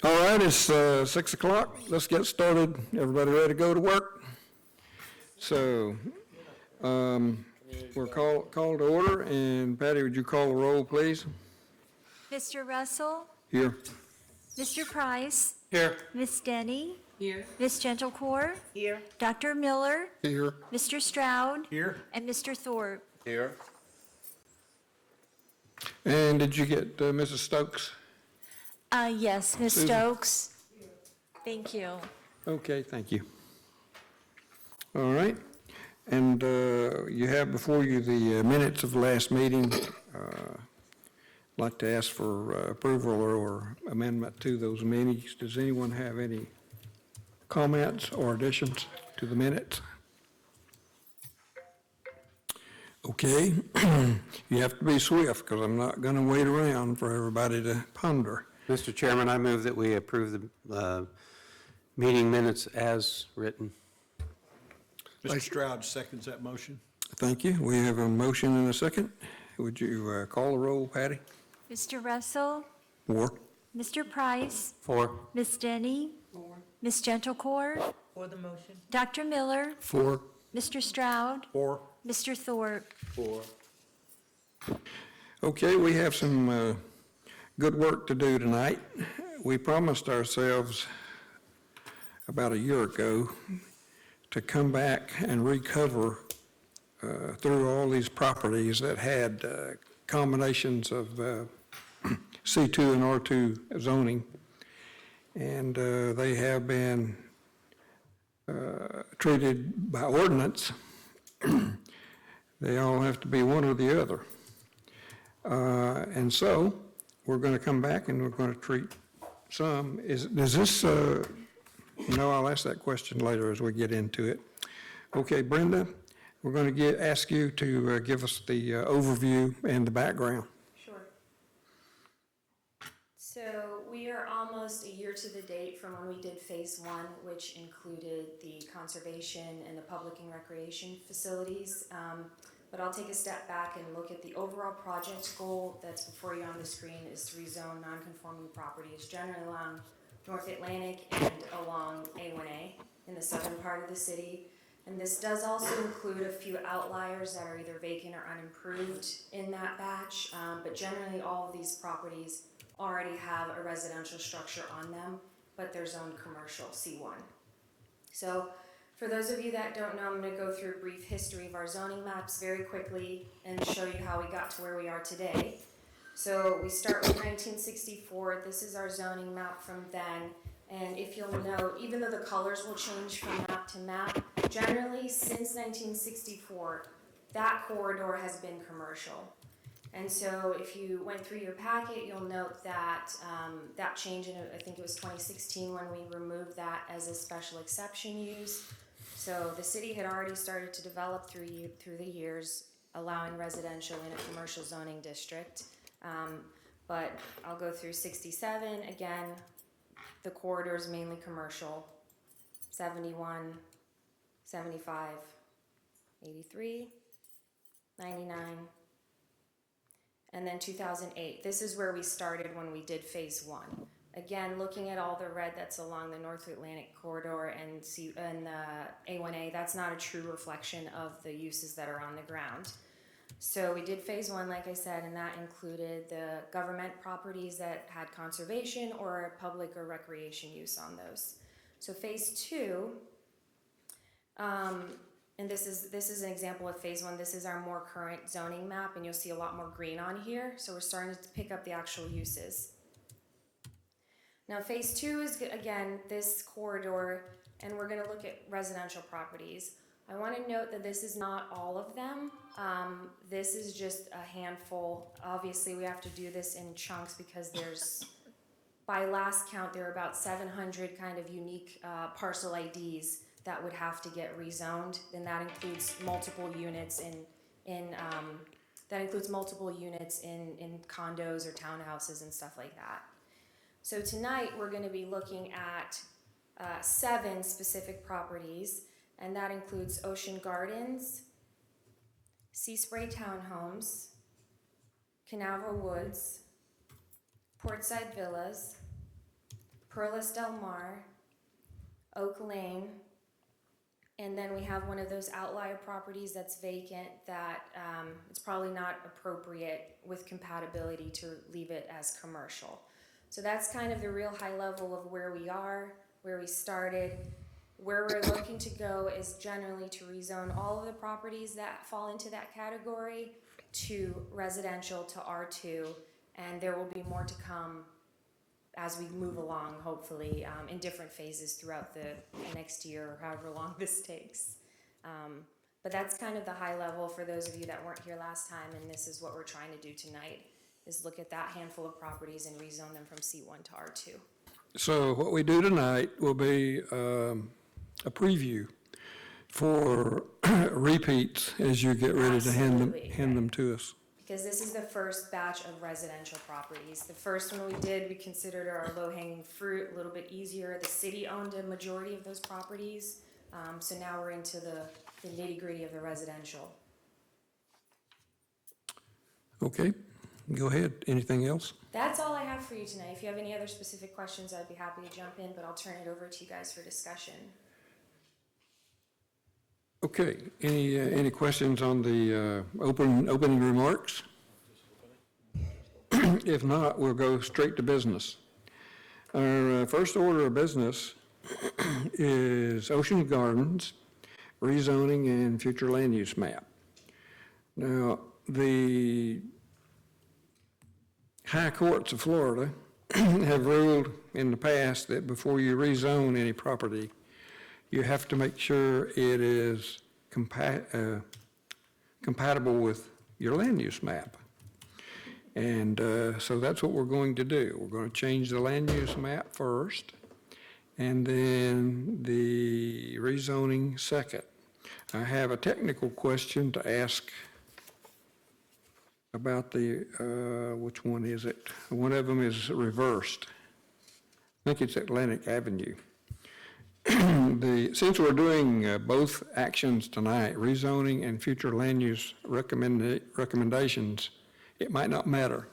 All right, it's 6 o'clock. Let's get started. Everybody ready to go to work? So, we're called to order, and Patty, would you call the roll, please? Mr. Russell? Here. Mr. Price? Here. Miss Denny? Here. Miss Gentlecore? Here. Dr. Miller? Here. Mr. Stroud? Here. And Mr. Thorpe? Here. And did you get Mrs. Stokes? Yes, Miss Susan. Stokes? Thank you. Okay, thank you. All right, and you have before you the minutes of the last meeting. I'd like to ask for approval or amendment to those minutes. Does anyone have any comments or additions to the minutes? Okay, you have to be swift because I'm not going to wait around for everybody to ponder. Mr. Chairman, I move that we approve the meeting minutes as written. Mr. Stroud seconds that motion. Thank you. We have a motion and a second. Would you call the roll, Patty? Mr. Russell? Four. Mr. Price? Four. Miss Denny? Miss Gentlecore? For the motion. Dr. Miller? Four. Mr. Stroud? Four. Mr. Thorpe? Four. Okay, we have some good work to do tonight. We promised ourselves about a year ago to come back and recover through all these properties that had combinations of C2 and R2 zoning. And they have been treated by ordinance. They all have to be one or the other. And so we're going to come back and we're going to treat some. Does this, no, I'll ask that question later as we get into it. Okay, Brenda, we're going to ask you to give us the overview and the background. Sure. So we are almost a year to the date from when we did phase one, which included the conservation and the public and recreation facilities. But I'll take a step back and look at the overall project goal that's before you on the screen is to rezone non-conforming properties, generally along North Atlantic and along A1A in the southern part of the city. And this does also include a few outliers that are either vacant or unimproved in that batch, but generally all of these properties already have a residential structure on them, but they're zoned commercial C1. So for those of you that don't know, I'm going to go through a brief history of our zoning maps very quickly and show you how we got to where we are today. So we start with 1964. This is our zoning map from then. And if you'll note, even though the colors will change from map to map, generally since 1964, that corridor has been commercial. And so if you went through your packet, you'll note that that change in, I think it was 2016 when we removed that as a special exception use. So the city had already started to develop through the years, allowing residential in a commercial zoning district. But I'll go through 67, again, the corridor is mainly commercial, 71, 75, 83, 99, and then 2008. This is where we started when we did phase one. Again, looking at all the red that's along the North Atlantic corridor and A1A, that's not a true reflection of the uses that are on the ground. So we did phase one, like I said, and that included the government properties that had conservation or public or recreation use on those. So phase two, and this is an example of phase one. This is our more current zoning map, and you'll see a lot more green on here. So we're starting to pick up the actual uses. Now phase two is, again, this corridor, and we're going to look at residential properties. I want to note that this is not all of them. This is just a handful. Obviously, we have to do this in chunks because there's, by last count, there are about 700 kind of unique parcel IDs that would have to get rezoned, and that includes multiple units in condos or townhouses and stuff like that. So tonight we're going to be looking at 7 specific properties, and that includes Ocean Gardens, Sea Spray Townhomes, Canever Woods, Portside Villas, Perlas Del Mar, Oak Lane, and then we have one of those outlier properties that's vacant that it's probably not appropriate with compatibility to leave it as commercial. So that's kind of the real high level of where we are, where we started. Where we're looking to go is generally to rezone all of the properties that fall into that category to residential to R2, and there will be more to come as we move along, hopefully, in different phases throughout the next year or however long this takes. But that's kind of the high level for those of you that weren't here last time, and this is what we're trying to do tonight, is look at that handful of properties and rezone them from C1 to R2. So what we do tonight will be a preview for repeats as you get ready to hand Absolutely, them to us. Because this is the first batch of residential properties. The first one we did, we considered our low-hanging fruit, a little bit easier. The city owned a majority of those properties, so now we're into the nitty-gritty of the residential. Okay, go ahead. Anything else? That's all I have for you tonight. If you have any other specific questions, I'd be happy to jump in, but I'll turn it over to you guys for discussion. Okay, any questions on the opening remarks? If not, we'll go straight to business. Our first order of business is Ocean Gardens, rezoning and future land use map. Now, the high courts of Florida have ruled in the past that before you rezone any property, you have to make sure it is compatible with your land use map. And so that's what we're going to do. We're going to change the land use map first, and then the rezoning second. I have a technical question to ask about the, which one is it? One of them is reversed. I think it's Atlantic Avenue. Since we're doing both actions tonight, rezoning and future land use recommendations, it might not matter.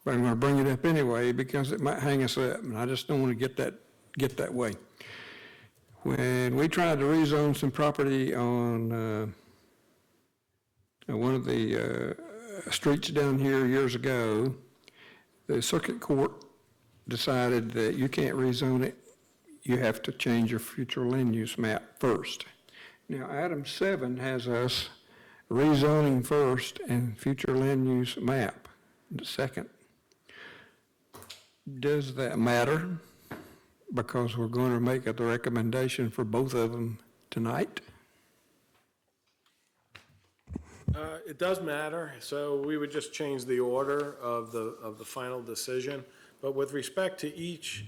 But I'm going to bring it up anyway because it might hang us up, and I just don't want to get that way. When we tried to rezone some property on one of the streets down here years ago, the circuit court decided that you can't rezone it. You have to change your future land use map first. Now, item 7 has us rezoning first and future land use map second. Does that matter? Because we're going to make the recommendation for both of them tonight? It does matter, so we would just change the order of the final decision. But with respect to each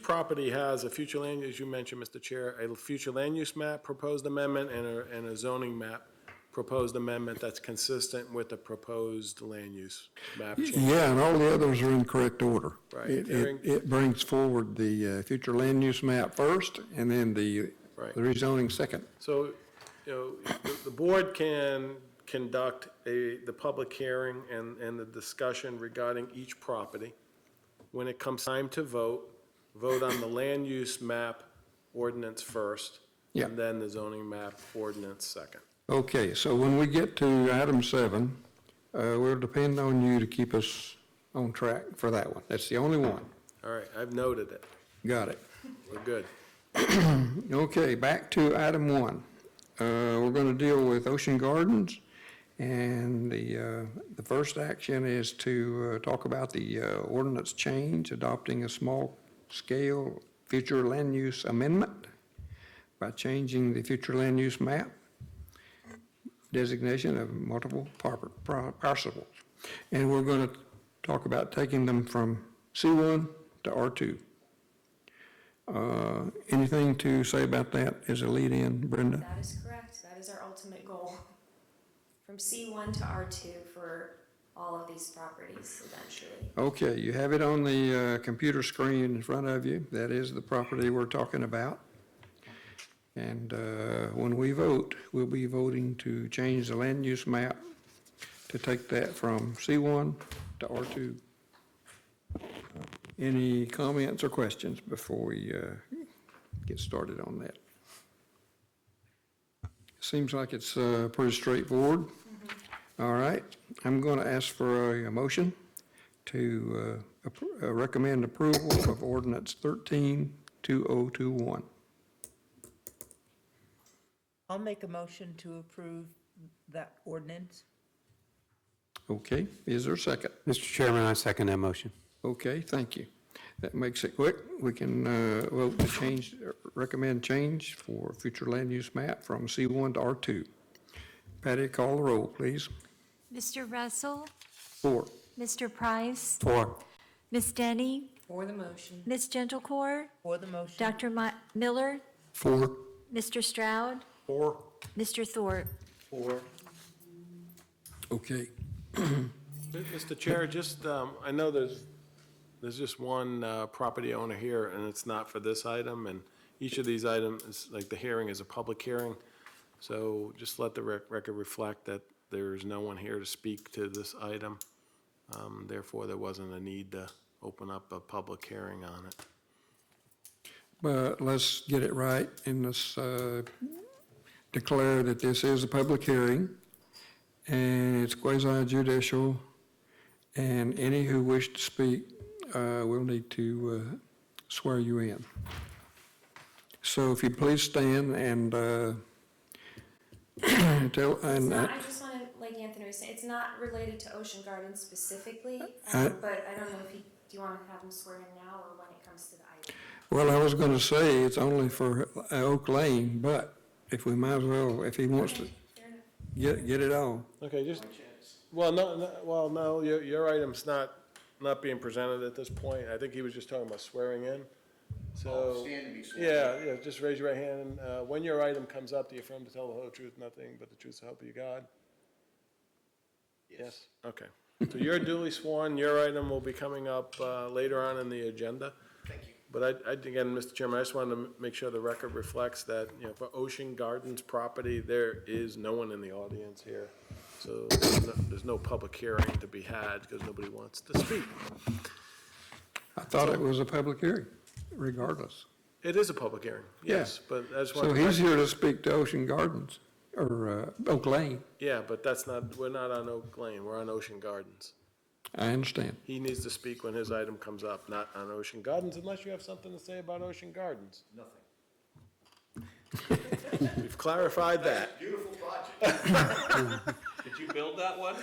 property has a future land, as you mentioned, Mr. Chair, a future land use map proposed amendment and a zoning map proposed amendment that's consistent with the proposed land use map change. Yeah, and all the others are in correct order. Right. It brings forward the future land use map first, and then the rezoning second. So, the board can conduct the public hearing and the discussion regarding each property. When it comes time to vote on the land use map ordinance first, Yeah. and then the zoning map ordinance second. Okay, so when we get to item 7, we'll depend on you to keep us on track for that one. That's the only one. All right, I've noted it. Got it. We're good. Okay, back to item 1. We're going to deal with Ocean Gardens, and the first action is to talk about the ordinance change, adopting a small-scale future land use amendment by changing the future land use map, designation of multiple parcels. And we're going to talk about taking them from C1 to R2. Anything to say about that as a lead-in, Brenda? That is correct. That is our ultimate goal. From C1 to R2 for all of these properties eventually. Okay, you have it on the computer screen in front of you. That is the property we're talking about. And when we vote, we'll be voting to change the land use map to take that from C1 to R2. Any comments or questions before we get started on that? Seems like it's pretty straightforward. All right, I'm going to ask for a motion to recommend approval of ordinance 13-2021. I'll make a motion to approve that ordinance. Okay, is there a second? Mr. Chairman, I second that motion. Okay, thank you. That makes it quick. We can vote to change, recommend change for future land use map from C1 to R2. Patty, call the roll, please. Mr. Russell, 4. Mr. Price, 4. Ms. Denny, For the motion. Ms. Gentlecore, For the motion. Dr. Miller, 4. Mr. Stroud, 4. Mr. Thorpe. 4. Okay. Mr. Chair, just, I know there's just one property owner here, and it's not for this item, and each of these items, like the hearing is a public hearing, so just let the record reflect that there is no one here to speak to this item. Therefore, there wasn't a need to open up a public hearing on it. But let's get it right and let's declare that this is a public hearing and it's quasi judicial, and any who wish to speak will need to swear you in. So if you please stand and tell, and I just want to, like Anthony was saying, it's not related to Ocean Gardens specifically, I- but I don't know if do you want to have him swear in now or when it comes to the item? well, I was going to say it's only for Oak Lane, but if we might as well, if he wants to Fair enough. get it all. Okay, just, well, no, your item's not being presented at this point. I think he was just talking about swearing in. So, yeah, just raise your right hand. When your item comes up, do you affirm to tell the whole truth, nothing but the truth so help you God? Yes. Okay. So you're duly sworn. Your item will be coming up later on in the agenda. Thank you. But again, Mr. Chairman, I just wanted to make sure the record reflects that, for Ocean Gardens property, there is no one in the audience here. So there's no public hearing to be had because nobody wants to speak. I thought it was a public hearing, regardless. It is a public hearing, yes, but I just So want he's here to speak to Ocean Gardens, or Oak Lane. Yeah, but we're not on Oak Lane, we're on Ocean Gardens. I understand. He needs to speak when his item comes up, not on Ocean Gardens, unless you have something to say about Ocean Gardens. Nothing. We've clarified that. Beautiful project. Did you build that one?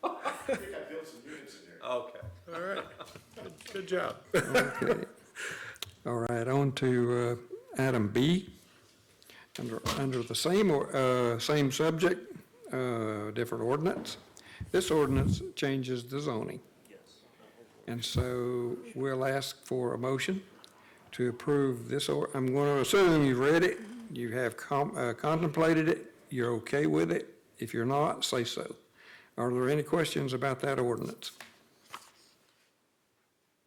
I think I built some units in there. Okay. All right, good job. Okay. All right, on to item B. Under the same subject, different ordinance. This ordinance changes the zoning. Yes. And so we'll ask for a motion to approve this, I'm going to assume you've read it, you have contemplated it, you're okay with it. If you're not, say so. Are there any questions about that ordinance?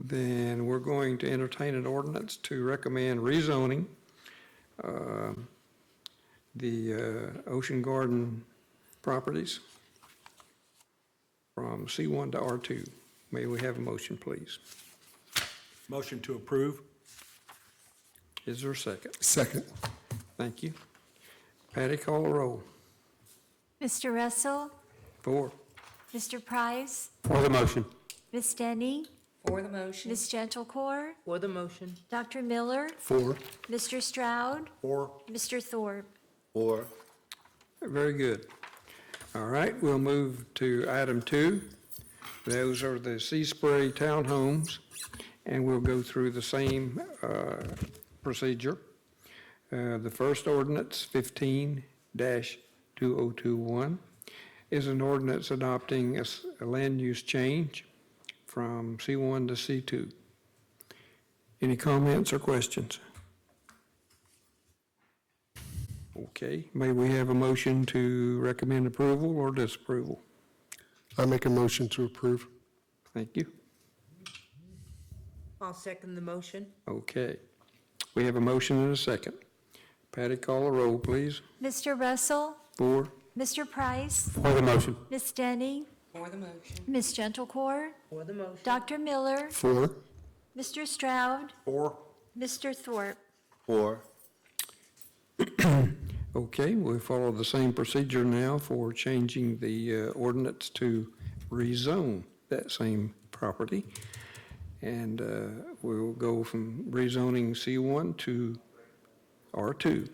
Then we're going to entertain an ordinance to recommend rezoning the Ocean Garden properties from C1 to R2. May we have a motion, please? Motion to approve. Is there a second? Second. Thank you. Patty, call the roll. Mr. Russell, 4. Mr. Price, For the motion. Ms. Denny, For the motion. Ms. Gentlecore, For the motion. Dr. Miller, 4. Mr. Stroud, 4. Mr. Thorpe. 4. Very good. All right, we'll move to item 2. Those are the Sea Spray townhomes, and we'll go through the same procedure. The first ordinance, 15-2021, is an ordinance adopting a land use change from C1 to C2. Any comments or questions? Okay, may we have a motion to recommend approval or disapproval? I make a motion to approve. Thank you. I'll second the motion. Okay. We have a motion and a second. Patty, call the roll, please. Mr. Russell, 4. Mr. Price, For the motion. Ms. Denny, For the motion. Ms. Gentlecore, For the motion. Dr. Miller, 4. Mr. Stroud, Four. Mr. Thorpe. Four. Okay, we follow the same procedure now for changing the ordinance to rezone that same property. And we'll go from rezoning C1 to R2.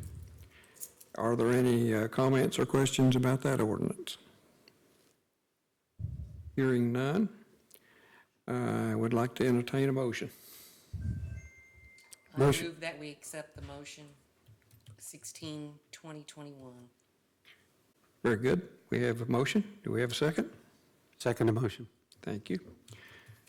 Are there any comments or questions about that ordinance? Hearing none, I would like to entertain a motion. I Motion. move that we accept the motion 16/2021. Very good. We have a motion. Do we have a second? Second motion. Thank you.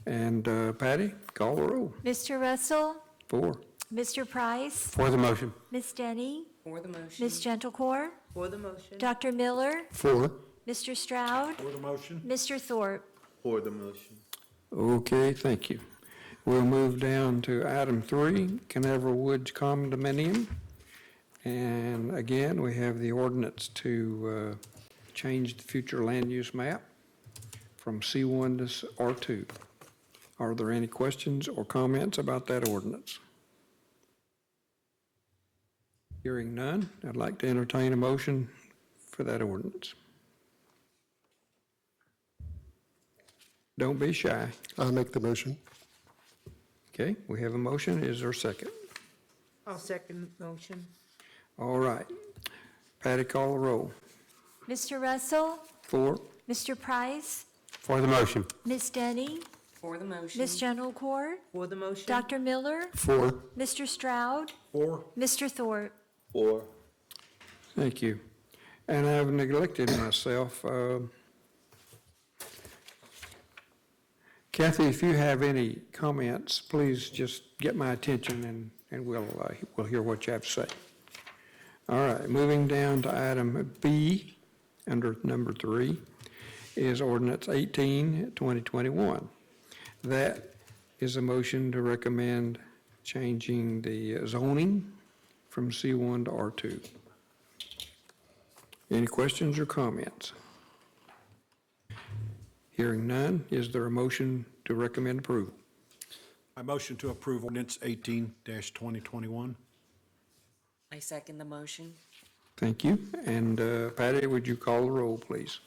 And Patty, call the roll. Mr. Russell, 4. Mr. Price, For the motion. Ms. Denny, For the motion. Ms. Gentlecore, For the motion. Dr. Miller, 4. Mr. Stroud, For the motion. Mr. Thorpe. For the motion. Okay, thank you. We'll move down to item 3, Canever Woods Condominium. And again, we have the ordinance to change the future land use map from C1 to R2. Are there any questions or comments about that ordinance? Hearing none, I'd like to entertain a motion for that ordinance. Don't be shy. I'll make the motion. Okay, we have a motion. Is there a second? I'll second the motion. All right. Patty, call the roll. Mr. Russell, 4. Mr. Price, For the motion. Ms. Denny, For the motion. Ms. Gentlecore, For the motion. Dr. Miller, 4. Mr. Stroud, Four. Mr. Thorpe. Four. Thank you. And I've neglected myself. Kathy, if you have any comments, please just get my attention and we'll hear what you have to say. All right, moving down to item B, under number 3, is ordinance 18/2021. That is a motion to recommend changing the zoning from C1 to R2. Any questions or comments? Hearing none, is there a motion to recommend approval? I motion to approve ordinance 18-2021. I second the motion. Thank you. And Patty, would you call the roll, please?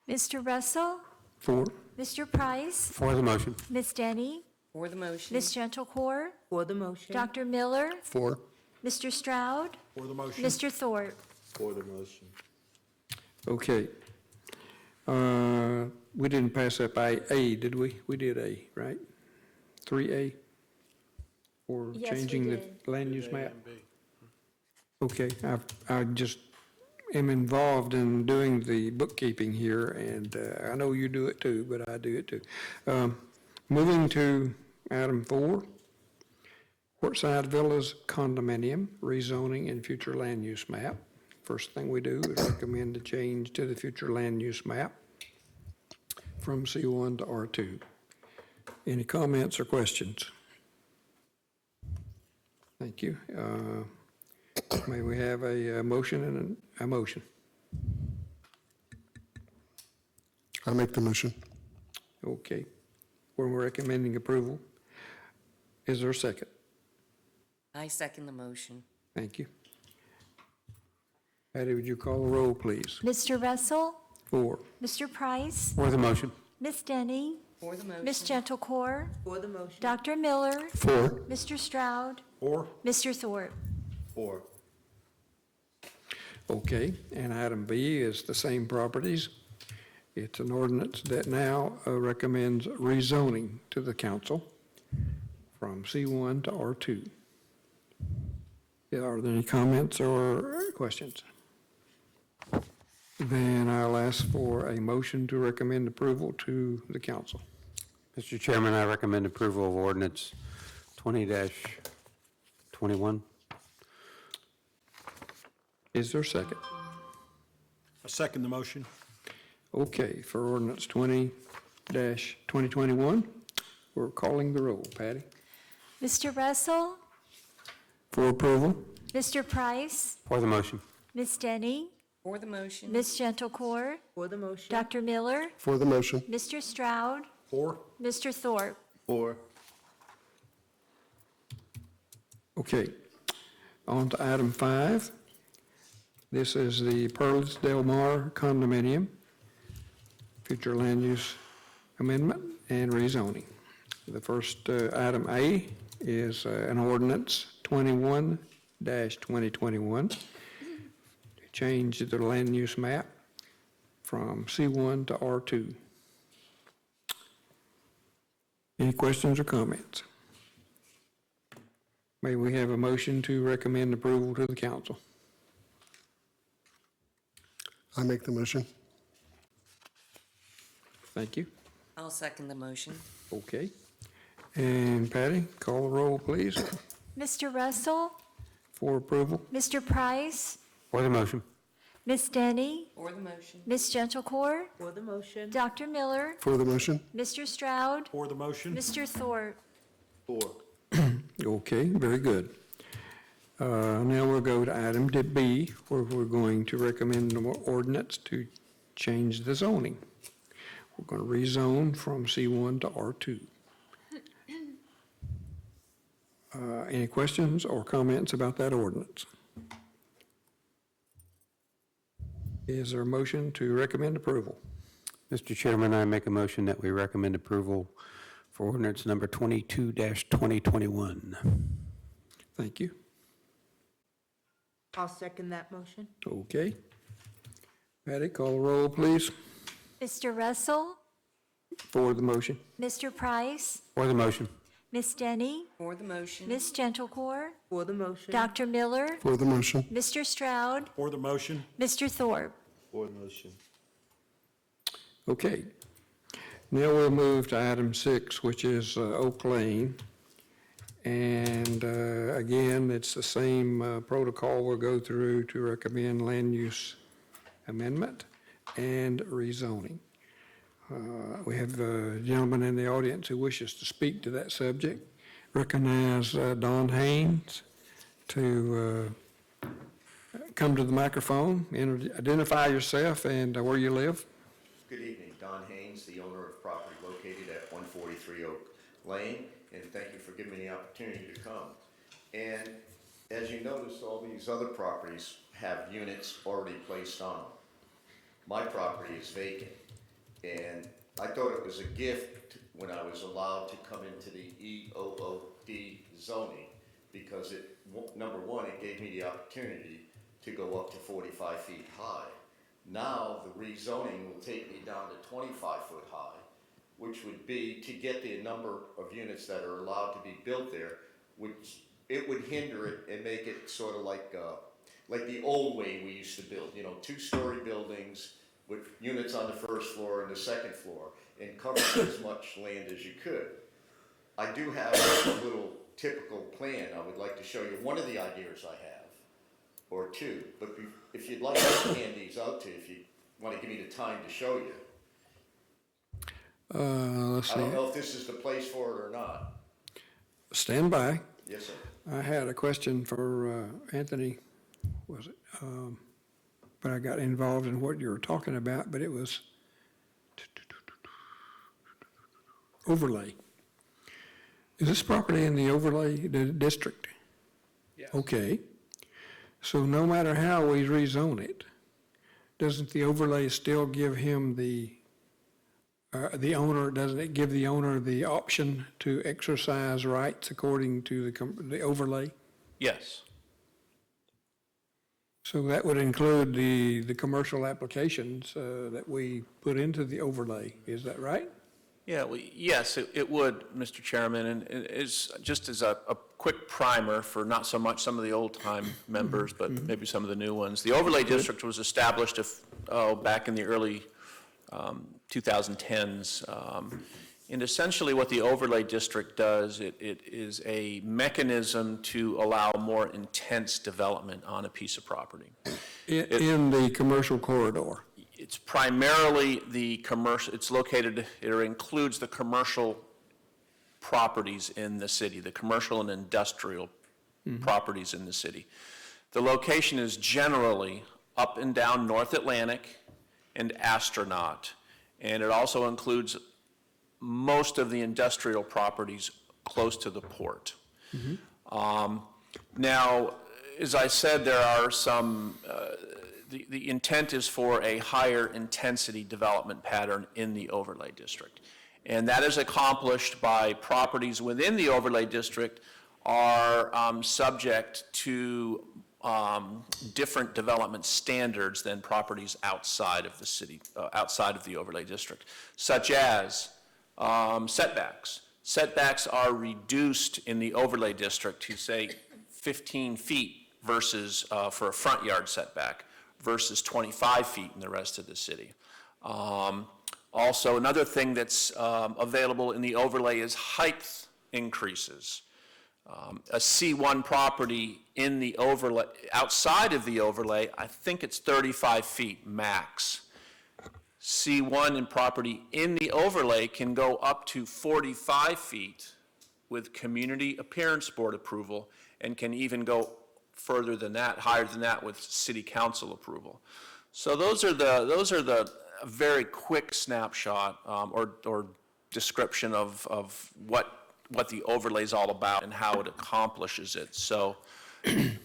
Mr. Russell, 4. Mr. Price, For the motion. Ms. Denny, For the motion. Ms. Gentlecore, For the motion. Dr. Miller, 4. Mr. Stroud, For the motion. Mr. Thorpe. For the motion. Okay. We didn't pass up A, did we? We did A, right? 3A? Or Yes, we changing the did. land use map? A and B. Okay, I just am involved in doing the bookkeeping here, and I know you do it too, but I do it too. Moving to item 4, Portside Villas Condominium, rezoning and future land use map. First thing we do is recommend a change to the future land use map from C1 to R2. Any comments or questions? Thank you. May we have a motion and a motion? I'll make the motion. Okay. We're recommending approval. Is there a second? I second the motion. Thank you. Patty, would you call the roll, please? Mr. Russell, 4. Mr. Price, For the motion. Ms. Denny, For the motion. Ms. Gentlecore, For the motion. Dr. Miller, 4. Mr. Stroud, Four. Mr. Thorpe. Four. Okay, and item B is the same properties. It's an ordinance that now recommends rezoning to the council from C1 to R2. Are there any comments or questions? Then I'll ask for a motion to recommend approval to the council. Mr. Chairman, I recommend approval of ordinance 20-21. Is there a second? I second the motion. Okay, for ordinance 20-2021, we're calling the roll. Patty? Mr. Russell, For approval? Mr. Price, For the motion. Ms. Denny, For the motion. Ms. Gentlecore, For the motion. Dr. Miller, For the motion. Mr. Stroud, Four. Mr. Thorpe. Four. Okay, on to item 5. This is the Pearls Del Mar Condominium, future land use amendment and rezoning. The first item A is an ordinance 21-2021 to change the land use map from C1 to R2. Any questions or comments? May we have a motion to recommend approval to the council? I make the motion. Thank you. I'll second the motion. Okay. And Patty, call the roll, please, Mr. Russell, for approval. Mr. Price, For the motion. Ms. Denny, For the motion. Ms. Gentlecore, For the motion? Dr. Miller, For the motion? Mr. Stroud, For the motion? Mr. Thorpe. Okay, very good. Now we'll go to item B, where we're going to recommend an ordinance to change the zoning. We're going to rezone from C1 to R2. Any questions or comments about that ordinance? Is there a motion to recommend approval? Mr. Chairman, I make a motion that we recommend approval for ordinance number 22-2021. Thank you. I'll second that motion. Okay. Patty, call the roll, please, Mr. Russell, for the motion. Mr. Price, For the motion. Ms. Denny, For the motion. Ms. Gentlecore, For the motion? Dr. Miller, For the motion? Mr. Stroud, For the motion? Mr. Thorpe. Okay. Now we'll move to item 6, which is Oak Lane. And again, it's the same protocol we'll go through to recommend land use amendment and rezoning. We have a gentleman in the audience who wishes to speak to that subject. Recognize Don Haynes to come to the microphone, and identify yourself and where you live. Good evening, Don Haynes, the owner of property located at 143 Oak Lane, and thank you for giving me the opportunity to come. And as you notice, all these other properties have units already placed on them. My property is vacant, and I thought it was a gift when I was allowed to come into the EOOD zoning, because number one, it gave me the opportunity to go up to 45 feet high. Now, the rezoning will take me down to 25 foot high, which would be to get the number of units that are allowed to be built there, which it would hinder it and make it sort of like the old way we used to build, 2-story buildings with units on the first floor and the second floor, and cover as much land as you could. I do have a little typical plan I would like to show you. One of the ideas I have, or two, but if you'd like to hand these out to you, if you want to give me the time to show you. Let's I see. don't know if this is the place for it or not. Stand by. Yes, sir. I had a question for Anthony, was it? But I got involved in what you were talking about, but it was overlay. Is this property in the overlay district? Yes. Okay. So no matter how we rezone it, doesn't the overlay still give him the owner, doesn't it give the owner the option to exercise rights according to the overlay? Yes. So that would include the commercial applications that we put into the overlay, is that right? Yeah, well, yes, it would, Mr. Chairman, and it's just as a quick primer for not so much some of the old-time members, but maybe some of the new ones. The overlay district was established back in the early 2010s. And essentially what the overlay district does, it is a mechanism to allow more intense development on a piece of property. In the commercial corridor? It's primarily the commercial, it includes the commercial properties in the city, the commercial and industrial properties in the city. The location is generally up and down North Atlantic and Astronaut, and it also includes most of the industrial properties close to the port. Now, as I said, there are some, the intent is for a higher intensity development pattern in the overlay district. And that is accomplished by properties within the overlay district are subject to different development standards than properties outside of the city, outside of the overlay district, such as setbacks. Setbacks are reduced in the overlay district to, say, 15 feet versus, for a front yard setback, versus 25 feet in the rest of the city. Also, another thing that's available in the overlay is height increases. A C1 property in the overlay, outside of the overlay, I think it's 35 feet max. C1 in property in the overlay can go up to 45 feet with community appearance board approval, and can even go further than that, higher than that with city council approval. So those are the very quick snapshot or description of what the overlay is all about and how it accomplishes it. So in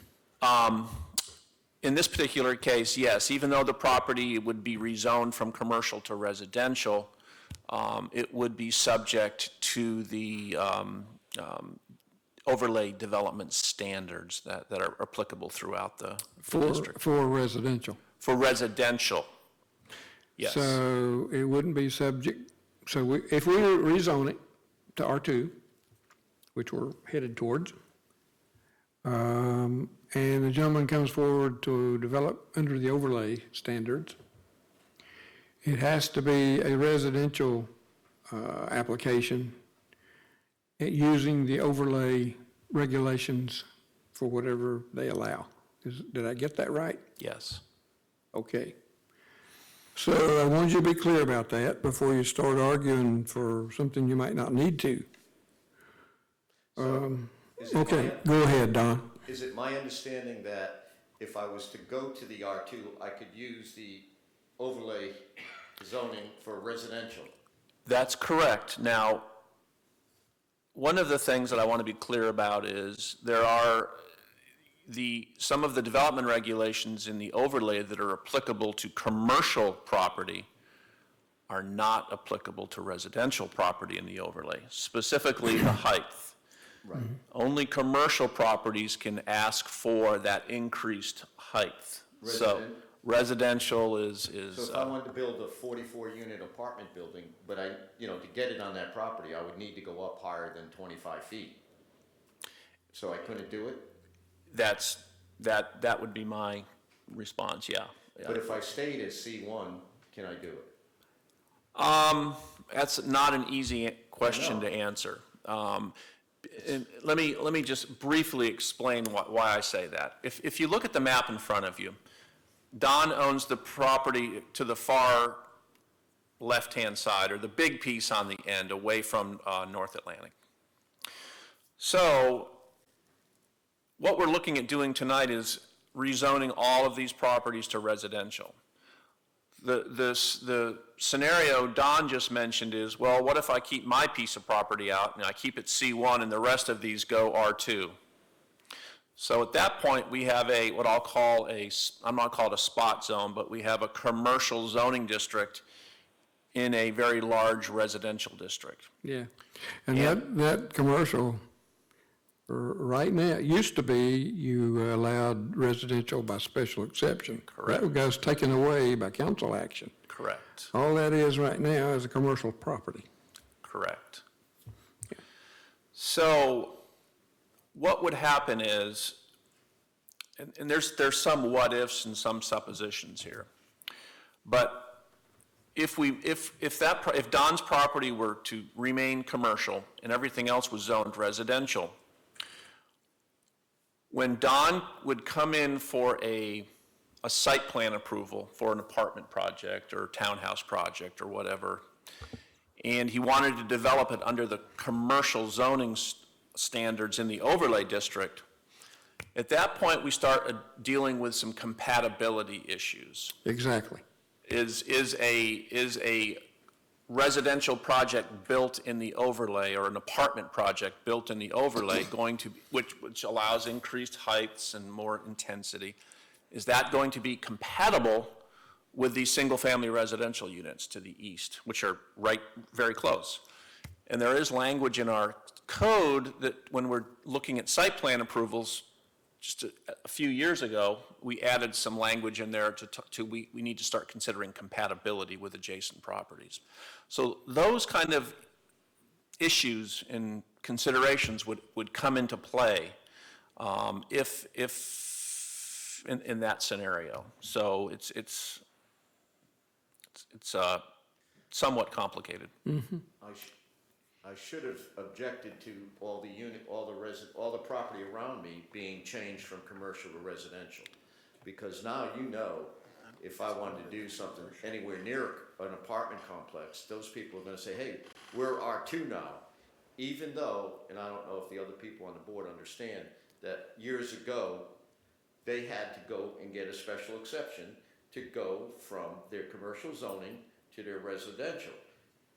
this particular case, yes, even though the property would be rezoned from commercial to residential, it would be subject to the overlay development standards that are applicable throughout the district. For residential. For residential, yes. So it wouldn't be subject, so if we rezone it to R2, which we're headed towards, and the gentleman comes forward to develop under the overlay standards, it has to be a residential application using the overlay regulations for whatever they allow. Did I get that right? Yes. Okay. So I wanted you to be clear about that before you start arguing for something you might not need to. Okay, go ahead, Don. Is it my understanding that if I was to go to the R2, I could use the overlay zoning for residential? That's correct. Now, one of the things that I want to be clear about is there are some of the development regulations in the overlay that are applicable to commercial property are not applicable to residential property in the overlay, specifically the height. Right. Only commercial properties can ask for that increased height. So residential is. So if I wanted to build a 44-unit apartment building, but to get it on that property, I would need to go up higher than 25 feet. So I couldn't do it? That would be my response, yeah. But if I stayed as C1, can I do it? That's not an easy question to answer. And let me just briefly explain why I say that. If you look at the map in front of you, Don owns the property to the far left-hand side, or the big piece on the end, away from North Atlantic. So what we're looking at doing tonight is rezoning all of these properties to residential. The scenario Don just mentioned is, well, what if I keep my piece of property out and I keep it C1 and the rest of these go R2? So at that point, we have what I'll call I'm not call it a spot zone, but we have a commercial zoning district in a very large residential district. Yeah, and that commercial, right now, it used to be you allowed residential by special exception. Correct. That was taken away by council action. Correct. All that is right now is a commercial property. Correct. So what would happen is, and there's some what ifs and some suppositions here, but if Don's property were to remain commercial and everything else was zoned residential, when Don would come in for a site plan approval for an apartment project or townhouse project or whatever, and he wanted to develop it under the commercial zoning standards in the overlay district, at that point we start dealing with some compatibility issues. Exactly. Is a residential project built in the overlay or an apartment project built in the overlay going to, which allows increased heights and more intensity, is that going to be compatible with these single-family residential units to the east, which are right, very close? And there is language in our code that when we're looking at site plan approvals, just a few years ago, we added some language in there we need to start considering compatibility with adjacent properties. So those kind of issues and considerations would come into play if in that scenario. So it's somewhat complicated. I should have objected to all the property around me being changed from commercial to residential. Because now you know, if I wanted to do something anywhere near an apartment complex, those people are gonna say, hey, we're R2 now. Even though, and I don't know if the other people on the board understand, that years ago, they had to go and get a special exception to go from their commercial zoning to their residential.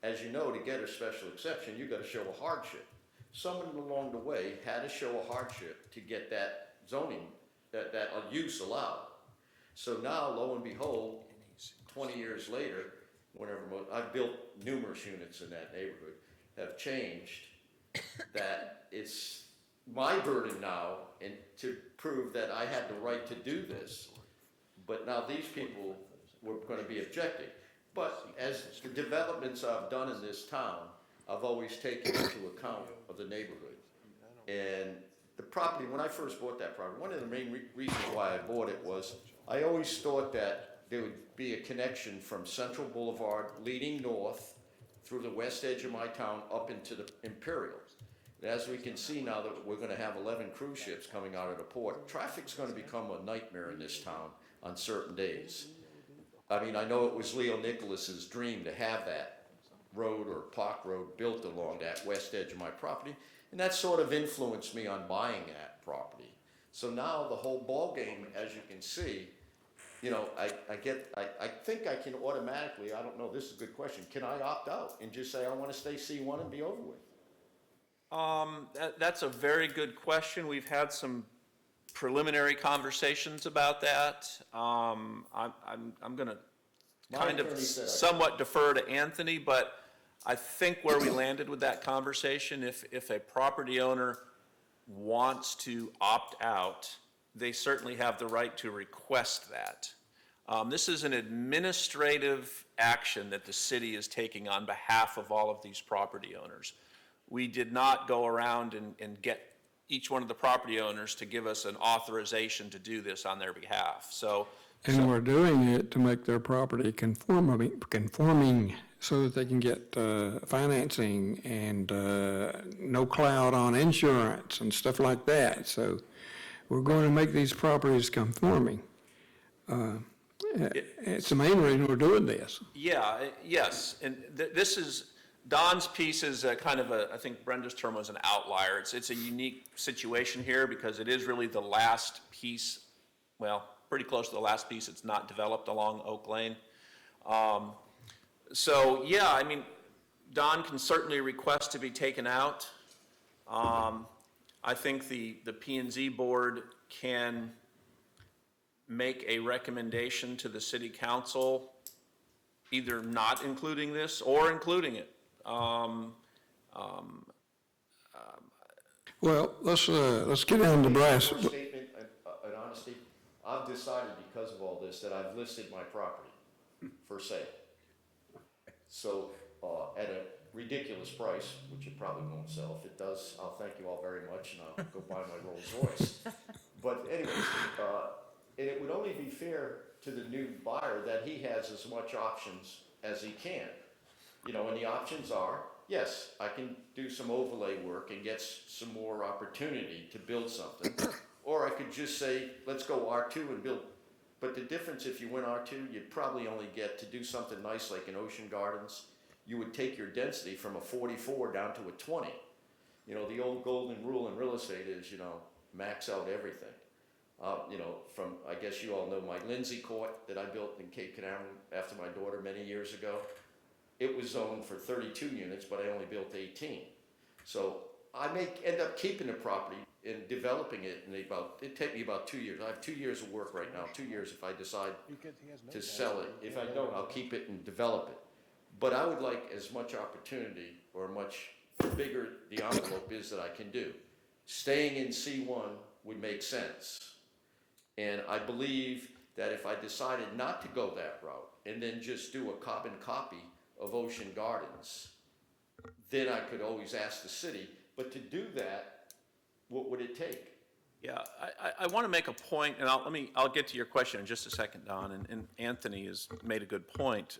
As you know, to get a special exception, you gotta show a hardship. Someone along the way had to show a hardship to get that zoning, that use allowed. So now, lo and behold, 20 years later, I've built numerous units in that neighborhood, have changed, that it's my burden now and to prove that I had the right to do this. But now these people were gonna be objecting. But as the developments I've done in this town, I've always taken into account of the neighborhood. And the property, when I first bought that property, one of the main reasons why I bought it was I always thought that there would be a connection from Central Boulevard leading north through the west edge of my town up into the Imperial. And as we can see now that we're gonna have 11 cruise ships coming out of the port, traffic's gonna become a nightmare in this town on certain days. I mean, I know it was Leo Nicholas's dream to have that road or Park Road built along that west edge of my property, and that sort of influenced me on buying that property. So now the whole ballgame, as you can see, you know, I think I can automatically, I don't know, this is a good question, can I opt out and just say I want to stay C1 and be over with? That's a very good question. We've had some preliminary conversations about that. I'm going to kind of somewhat defer to Anthony, but I think where we landed with that conversation, if a property owner wants to opt out, they certainly have the right to request that. This is an administrative action that the city is taking on behalf of all of these property owners. We did not go around and get each one of the property owners to give us an authorization to do this on their behalf. And we're doing it to make their property conforming so that they can get financing and no cloud on insurance and stuff like that. So we're going to make these properties conforming. It's the main reason we're doing this. Yeah, yes, and this is, Don's piece is kind of I think Brenda's term was an outlier. It's a unique situation here because it is really the last piece, well, pretty close to the last piece it's not developed along Oak Lane. So yeah, I mean, Don can certainly request to be taken out. I think the P&Z board can make a recommendation to the city council, either not including this or including it. Well, let's get down to brass. Statement, in honesty, I've decided because of all this that I've listed my property for sale. So, at a ridiculous price, which it probably won't sell. If it does, I'll thank you all very much and I'll go buy my Rolls Royce. But anyways, and it would only be fair to the new buyer that he has as much options as he can. You know, and the options are, yes, I can do some overlay work and get some more opportunity to build something. Or I could just say, let's go R2 and build. But the difference if you went R2, you'd probably only get to do something nice like in Ocean Gardens. You would take your density from a 44 down to a 20. You know, the old golden rule in real estate is, you know, max out everything. You know, from, I guess you all know my Lindsay Court that I built in Cape Canaveral after my daughter many years ago. it was zoned for 32 units, but I only built 18. So I may end up keeping the property and developing it in it'd take me about 2 years. I have 2 years of work right now, 2 years if I decide to sell it. If I don't, I'll keep it and develop it. But I would like as much opportunity or much bigger the envelope is that I can do. Staying in C1 would make sense. And I believe that if I decided not to go that route and then just do a carbon copy of Ocean Gardens, then I could always ask the city. But to do that, what would it take? Yeah, I want to make a point, and I'll get to your question in just a second, Don, and Anthony has made a good point.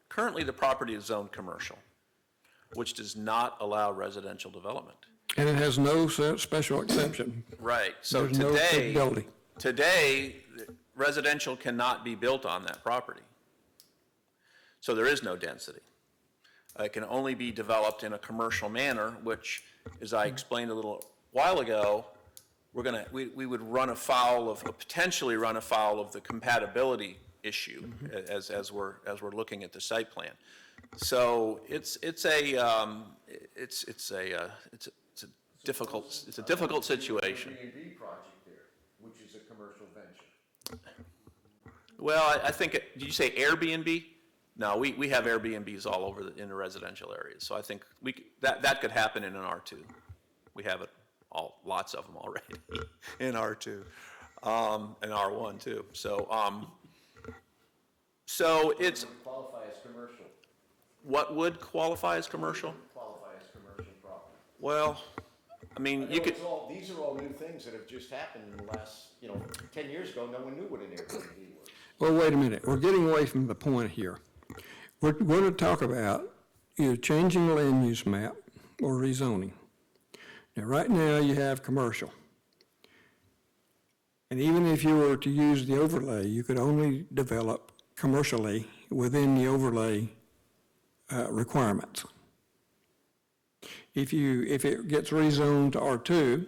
Currently, the property is zoned commercial, which does not allow residential development. And it has no special exception. Right, so There's no capability. today, residential cannot be built on that property. So there is no density. It can only be developed in a commercial manner, which, as I explained a little while ago, we would potentially run afoul of the compatibility issue as we're looking at the site plan. So it's a difficult situation. Airbnb project there, which is a commercial venture. Well, I think, did you say Airbnb? No, we have Airbnbs all over in the residential areas. So I think that could happen in an R2. We have it lots of them already in R2, and R1 too. So it's. Qualify as commercial. What would qualify as commercial? Qualify as commercial property. Well, I mean, you could. These are all new things that have just happened in the last, 10 years ago, no one knew what an Airbnb was. Well, wait a minute. We're getting away from the point here. We're going to talk about either changing the land use map or rezoning. Now, right now, you have commercial. And even if you were to use the overlay, you could only develop commercially within the overlay requirements. If it gets rezoned to R2,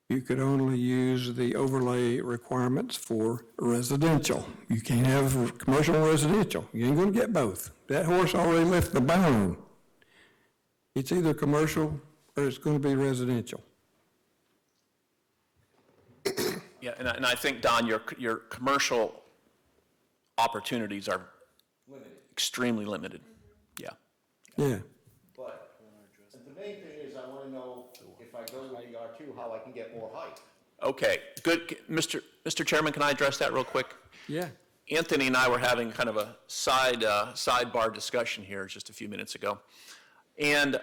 you could only use the overlay requirements for residential. You can't have commercial and residential. You ain't gonna get both. That horse already left the barn. It's either commercial or it's gonna be residential. Yeah, and I think, Don, your commercial opportunities are extremely limited. Yeah. Yeah. But the main thing is I want to know if I go with the R2, how I can get more height. Okay, good. Mr. Chairman, can I address that real quick? Yeah. Anthony and I were having kind of a sidebar discussion here just a few minutes ago. And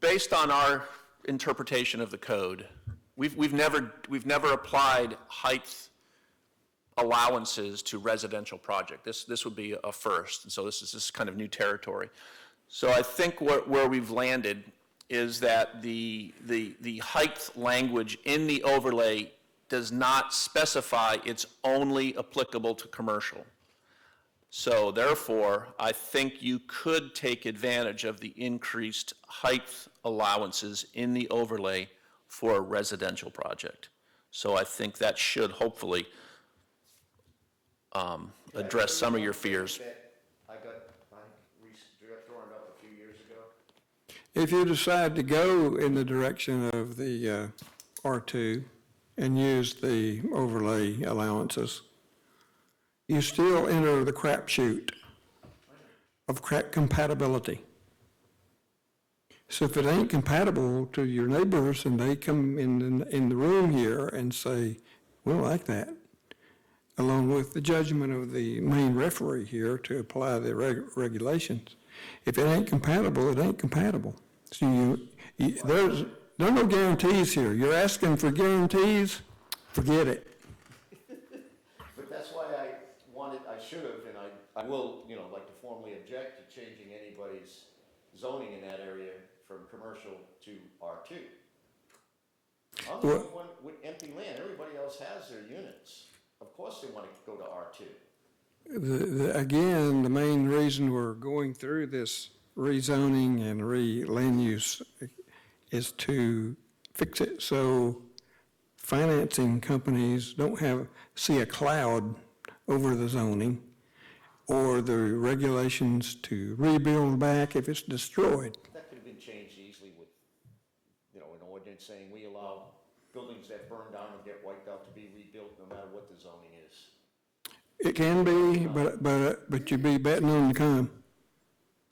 based on our interpretation of the code, we've never applied height allowances to residential project. This would be a first, and so this is kind of new territory. So I think where we've landed is that the height language in the overlay does not specify it's only applicable to commercial. So therefore, I think you could take advantage of the increased height allowances in the overlay for a residential project. So I think that should hopefully address some of your fears. I got drawn up a few years ago. If you decide to go in the direction of the R2 and use the overlay allowances, you still enter the crapshoot of compatibility. So if it ain't compatible to your neighbors and they come in the room here and say, we don't like that, along with the judgment of the main referee here to apply the regulations, if it ain't compatible, it ain't compatible. So there are no guarantees here. You're asking for guarantees, forget it. But that's why I should have, and I will, like to formally object to changing anybody's zoning in that area from commercial to R2. I'm the only one with empty land. Everybody else has their units. Of course they want to go to R2. Again, the main reason we're going through this rezoning and land use is to fix it so financing companies don't see a cloud over the zoning or the regulations to rebuild back if it's destroyed. That could have been changed easily with, an ordinance saying we allow buildings that burn down and get wiped out to be rebuilt no matter what the zoning is. It can be, but you'd be betting on the come.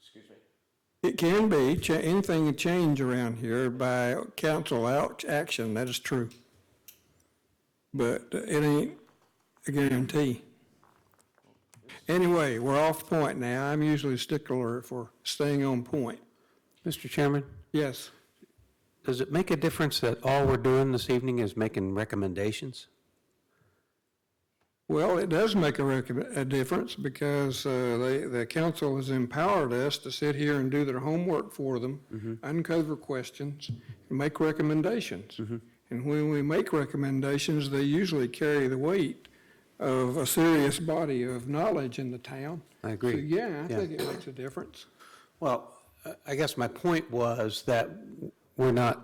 Excuse me? It can be, anything can change around here by council action, that is true. But it ain't a guarantee. Anyway, we're off point now. I'm usually a stickler for staying on point. Mr. Chairman, Yes. does it make a difference that all we're doing this evening is making recommendations? Well, it does make a difference because the council has empowered us to sit here and do their homework for them, uncover questions, and make recommendations. And when we make recommendations, they usually carry the weight of a serious body of knowledge in the town. I agree. So, yeah, I Yeah. think it makes a difference. Well, I guess my point was that we're not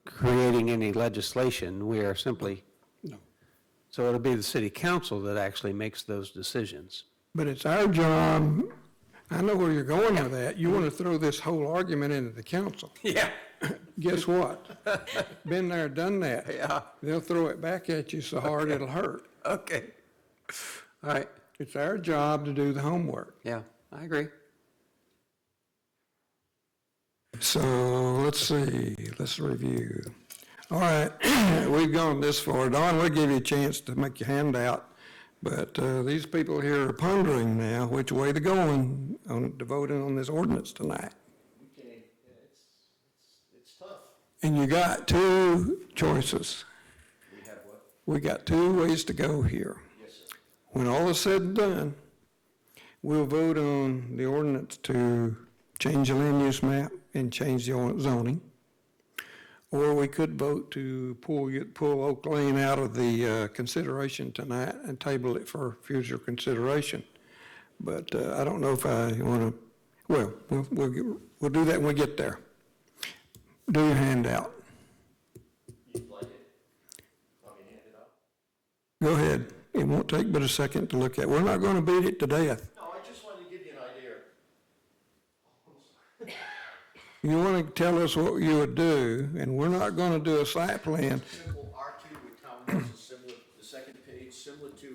creating any legislation. We are simply, No. so it'll be the city council that actually makes those decisions. But it's our job, I know where you're going with that. You want to throw this whole argument into the council. Yeah. Guess what? Been there, done that. Yeah. They'll throw it back at you so hard it'll hurt. Okay. All right. It's our job to do the homework. Yeah, I agree. So let's see, let's review. All right, we've gone this far. Don, we'll give you a chance to make your hand out. But these people here are pondering now which way they're going to voting on this ordinance tonight. Okay, it's tough. And you got two choices. We have what? We got two ways to go here. Yes, sir. When all is said and done, we'll vote on the ordinance to change the land use map and change the zoning. Or we could vote to pull Oak Lane out of the consideration tonight and table it for future consideration. But I don't know if I want to, well, we'll do that when we get there. Do your handout. You'd like it? Want me to hand it out? Go ahead. It won't take but a second to look at. We're not going to beat it to death. No, I just wanted to give you an idea. You want to tell us what you would do, and we're not going to do a site plan. Simple R2 with townhouses, similar, the second page, similar to,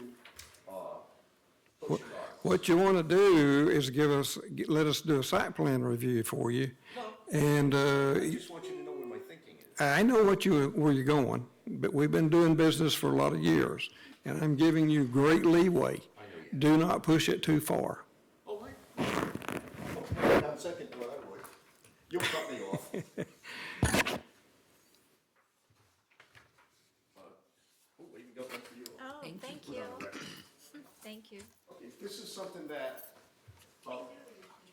Ocean Garden. What you want to do is let us do a site plan review for you. And I just want you to know where my thinking is. I know where you're going, but we've been doing business for a lot of years, and I'm giving you great leeway. Do not push it too far. Oh, right. On second thought, I would. You'll cut me off. Oh, we got one for you. Oh, thank you. Thank you. Okay, this is something that, well,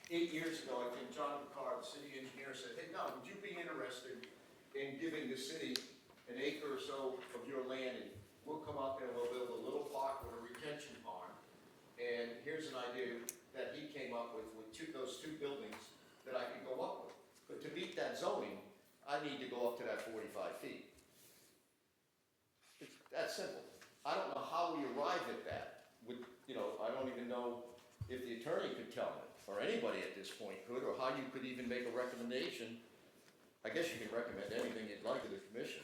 8 years ago, I think John McCarr, the city engineer, said, hey, now, would you be interested in giving the city an acre or so of your land, and we'll come out there and we'll build a little park with a retention pond. And here's an idea that he came up with those two buildings that I could go up with. But to meet that zoning, I need to go up to that 45 feet. It's that simple. I don't know how we arrive at that. I don't even know if the attorney could tell me, or anybody at this point could, or how you could even make a recommendation. I guess you can recommend anything you'd like to the commission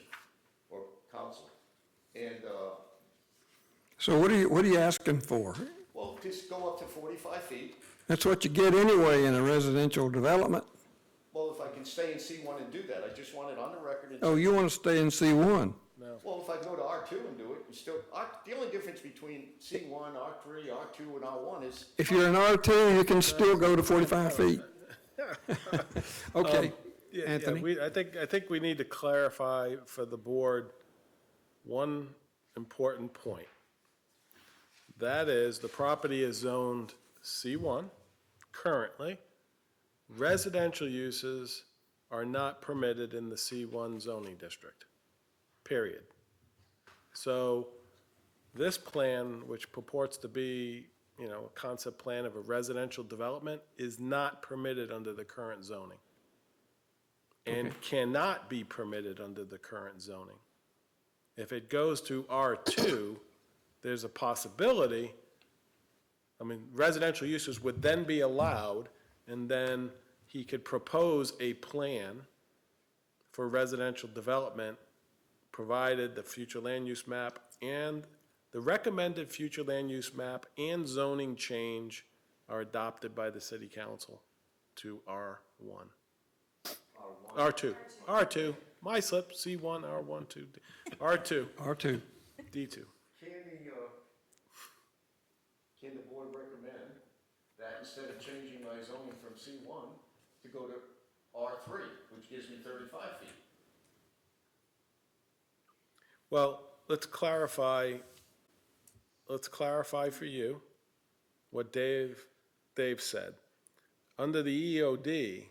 or council. And, So what are you asking for? well, just go up to 45 feet. That's what you get anyway in a residential development. Well, if I can stay in C1 and do that, I just want it on the record. And Oh, you want to stay in C1? well, if I go to R2 and do it, it's still, the only difference between C1, R3, R2, and R1 is. If you're an R2, you can still go to 45 feet. Okay, Anthony? I think we need to clarify for the board one important point. That is, the property is zoned C1 currently. Residential uses are not permitted in the C1 zoning district, period. So this plan, which purports to be, a concept plan of a residential development, is not permitted under the current zoning and cannot be permitted under the current zoning. If it goes to R2, there's a possibility I mean, residential uses would then be allowed, and then he could propose a plan for residential development, provided the future land use map and the recommended future land use map and zoning change are adopted by the city council to R1. R2, my slip, C1, R1, 2, R2, R2. D2. Can the board recommend that instead of changing my zoning from C1 to go to R3, which gives me 35 feet? Well, let's clarify for you what Dave said. Under the EOD,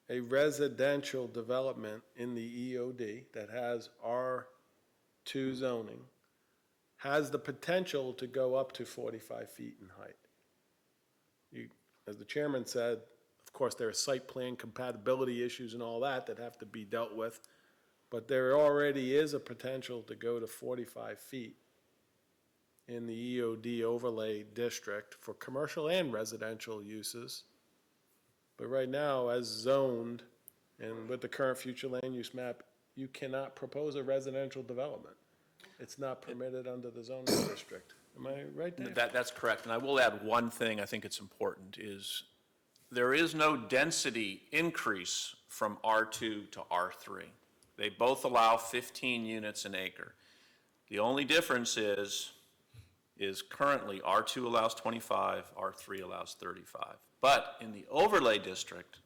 a residential development in the EOD that has R2 zoning has the potential to go up to 45 feet in height. As the chairman said, of course, there are site plan compatibility issues and all that have to be dealt with, but there already is a potential to go to 45 feet in the EOD overlay district for commercial and residential uses. But right now, as zoned, and with the current future land use map, you cannot propose a residential development. It's not permitted under the zoning district. Am I right, Dave? That's correct, and I will add one thing I think it's important, is there is no density increase from R2 to R3. They both allow 15 units an acre. The only difference is currently R2 allows 25, R3 allows 35. But in the overlay district,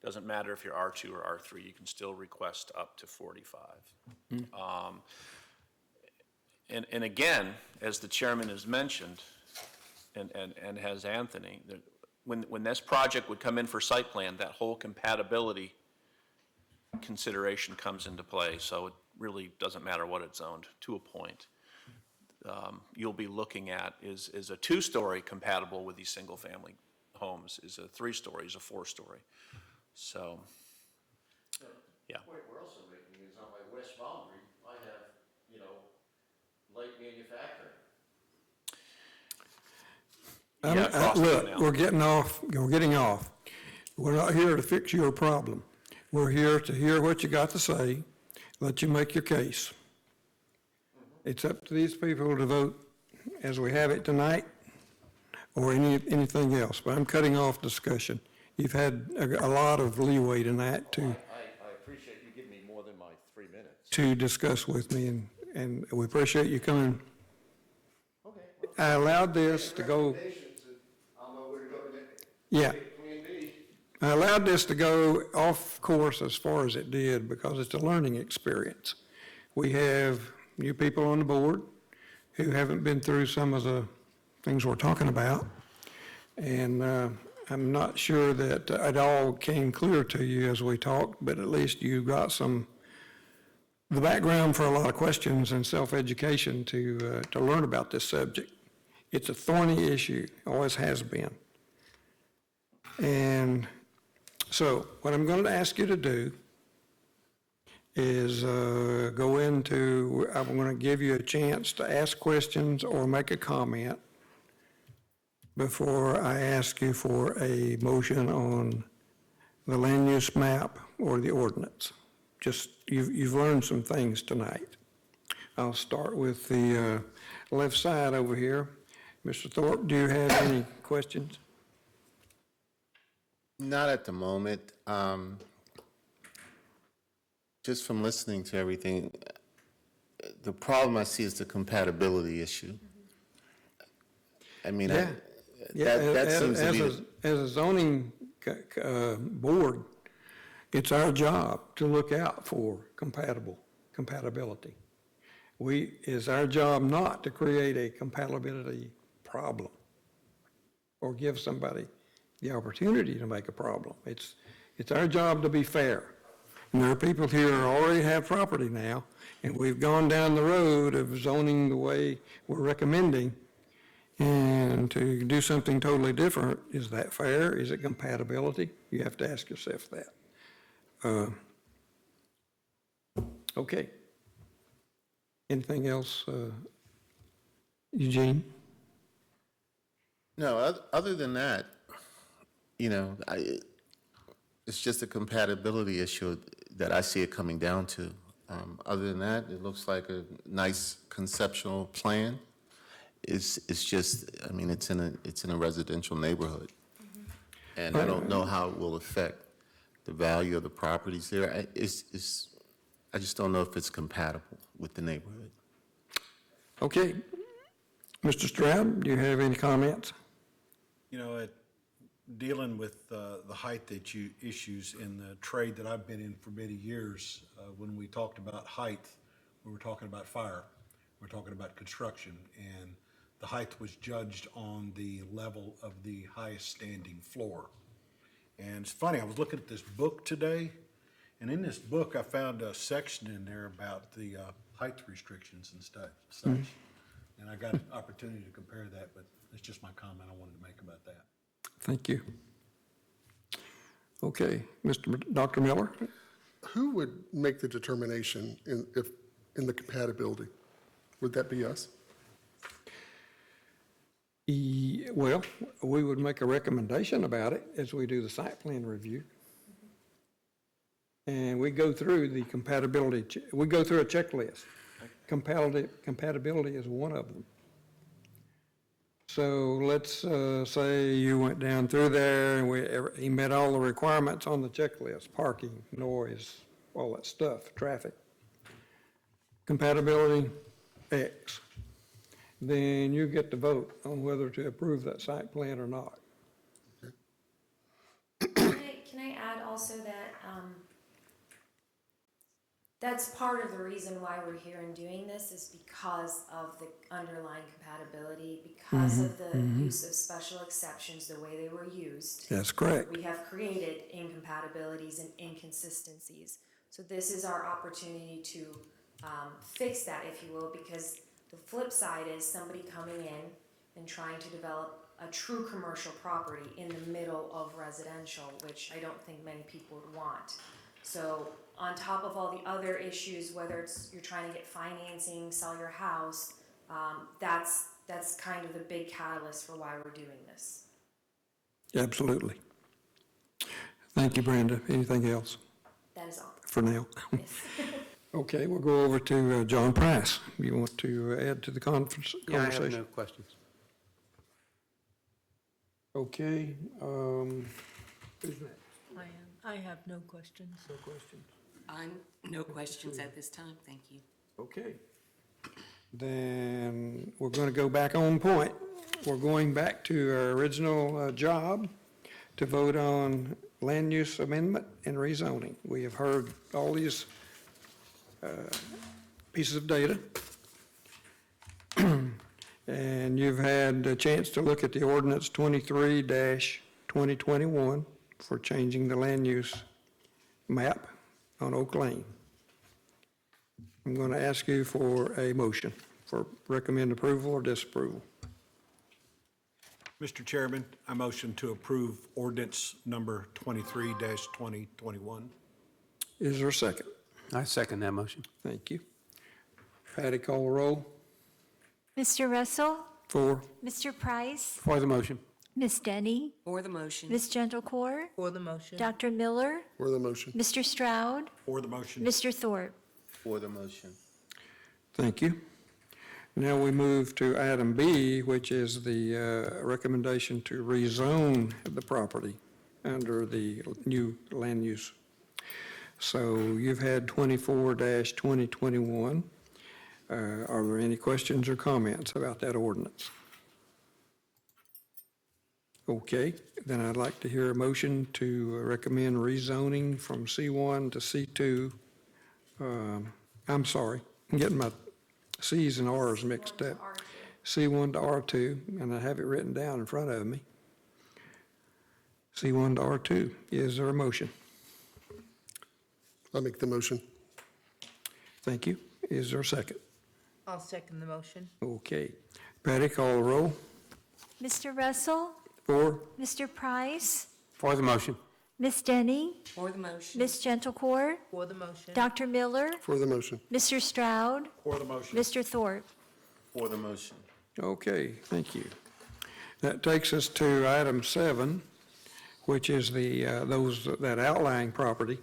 doesn't matter if you're R2 or R3, you can still request up to 45. And again, as the chairman has mentioned, and has Anthony, when this project would come in for site plan, that whole compatibility consideration comes into play, so it really doesn't matter what it's zoned, to a point. You'll be looking at, is a two-story compatible with these single-family homes? Is a three-story, is a four-story? So, yeah. The point we're also making is on my west boundary, I have, light manufacturing. Yeah, across the Look, canal. we're getting off. We're not here to fix your problem. We're here to hear what you got to say, let you make your case. It's up to these people to vote as we have it tonight, or anything else, but I'm cutting off discussion. You've had a lot of leeway tonight I appreciate you giving me more than my 3 minutes. to discuss with me, and we appreciate you coming. Okay. I allowed this to go, Recommendations, and I'll know where to go next. yeah, Plan B. I allowed this to go off course as far as it did because it's a learning experience. We have new people on the board who haven't been through some of the things we're talking about, and I'm not sure that it all came clear to you as we talked, but at least you got the background for a lot of questions and self-education to learn about this subject. It's a thorny issue, always has been. And so what I'm going to ask you to do is go into, I'm going to give you a chance to ask questions or make a comment before I ask you for a motion on the land use map or the ordinance. Just, you've learned some things tonight. I'll start with the left side over here. Mr. Thorpe, do you have any questions? Not at the moment. Just from listening to everything, the problem I see is the compatibility issue. I mean, Yeah. that seems to be. As a zoning board, it's our job to look out for compatibility. It's our job not to create a compatibility problem or give somebody the opportunity to make a problem. It's our job to be fair. And there are people here who already have property now, and we've gone down the road of zoning the way we're recommending, and to do something totally different, is that fair? Is it compatibility? You have to ask yourself that. Okay. Anything else, Eugene? No, other than that, you know, it's just a compatibility issue that I see it coming down to. Other than that, it looks like a nice conceptual plan. It's just, I mean, it's in a residential neighborhood. And I don't know how it will affect the value of the properties there. I just don't know if it's compatible with the neighborhood. Okay. Mr. Stroud, do you have any comments? You know, dealing with the height issues in the trade that I've been in for many years, when we talked about height, we were talking about fire, we're talking about construction, and the height was judged on the level of the highest standing floor. And it's funny, I was looking at this book today, and in this book, I found a section in there about the height restrictions and such. And I got an opportunity to compare that, but it's just my comment I wanted to make about that. Thank you. Okay, Dr. Miller? Who would make the determination in the compatibility? Would that be us? Well, we would make a recommendation about it as we do the site plan review. And we go through the compatibility, we go through a checklist. Compatibility is one of them. So let's say you went down through there and he met all the requirements on the checklist: parking, noise, all that stuff, traffic. Compatibility, X. Then you get to vote on whether to approve that site plan or not. Can I add also that that's part of the reason why we're here and doing this is because of the underlying compatibility, because of the use of special exceptions, the way they were used. That's correct. We have created incompatibilities and inconsistencies. So this is our opportunity to fix that, if you will, because the flip side is somebody coming in and trying to develop a true commercial property in the middle of residential, which I don't think many people would want. So on top of all the other issues, whether it's you're trying to get financing, sell your house, that's kind of the big catalyst for why we're doing this. Absolutely. Thank you, Brenda. Anything else That is all. for now? Yes. Okay, we'll go over to John Price. You want to add to the conversation? Yeah, I have no questions. Okay, who's next? I have no questions. No questions. No questions at this time, thank you. Okay. Then we're going to go back on point. We're going back to our original job to vote on land use amendment and rezoning. We have heard all these pieces of data. And you've had a chance to look at the ordinance 23-2021 for changing the land use map on Oak Lane. I'm going to ask you for a motion for recommend approval or disapproval. Mr. Chairman, I motion to approve ordinance number 23-2021. Is there a second? I second that motion. Thank you. Patty, call the roll. Mr. Russell? For. Mr. Price? For the motion. Ms. Denny? For the motion. Ms. Gentlecore? For the motion. Dr. Miller? For the motion. Mr. Stroud? For the motion. Mr. Thorpe? For the motion. Thank you. Now we move to item B, which is the recommendation to rezone the property under the new land use. So you've had 24-2021. Are there any questions or comments about that ordinance? Okay, then I'd like to hear a motion to recommend rezoning from C1 to C2. I'm sorry, I'm getting my C's and R's mixed up. C1 to R2, and I have it written down in front of me. C1 to R2. Is there a motion? I'll make the motion. Thank you. Is there a second? I'll second the motion. Okay. Patty, call the roll. Mr. Russell? For. Mr. Price? For the motion. Ms. Denny? For the motion. Ms. Gentlecore? For the motion. Dr. Miller? For the motion. Mr. Stroud? For the motion. Mr. Thorpe? For the motion. Okay, thank you. That takes us to item 7, which is that outlying property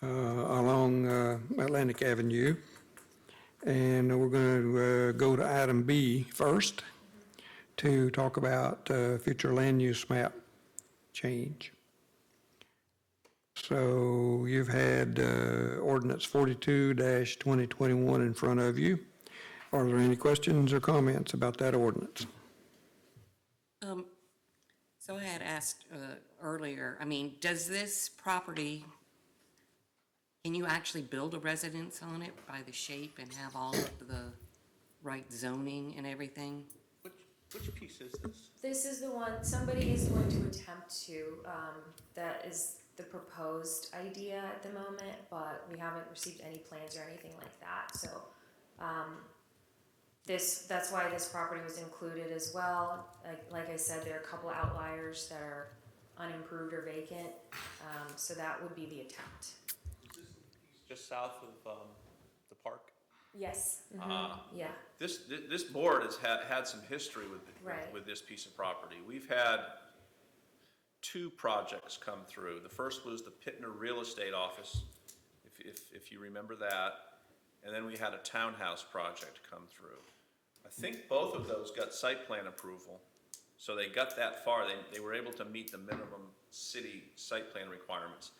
along Atlantic Avenue. And we're going to go to item B first to talk about future land use map change. So you've had ordinance 42-2021 in front of you. Are there any questions or comments about that ordinance? So I had asked earlier, I mean, does this property, can you actually build a residence on it by the shape and have all of the right zoning and everything? Which piece is this? This is the one, somebody is going to attempt to, that is the proposed idea at the moment, but we haven't received any plans or anything like that, so, that's why this property was included as well. Like I said, there are a couple outliers that are unimproved or vacant, so that would be the attempt. Just south of the park? Yes, yeah, This board has had some history Right. with this piece of property. We've had 2 projects come through. The first was the Pittner Real Estate Office, if you remember that. And then we had a townhouse project come through. I think both of those got site plan approval. So they got that far. They were able to meet the minimum city site plan requirements.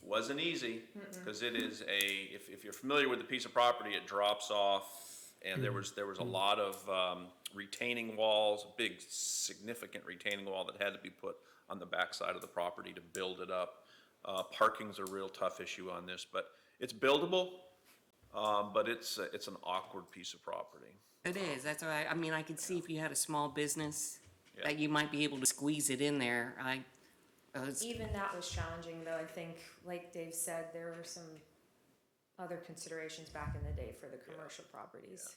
Wasn't easy, because it is if you're familiar with the piece of property, it drops off, and there was a lot of retaining walls, a big significant retaining wall that had to be put on the backside of the property to build it up. Parking's a real tough issue on this, but it's buildable, but it's an awkward piece of property. It is, that's why, I mean, I could see if you had a small business, Yeah. that you might be able to squeeze it in there. even that was challenging, though. I think, like Dave said, there were some other considerations back in the day for the commercial properties.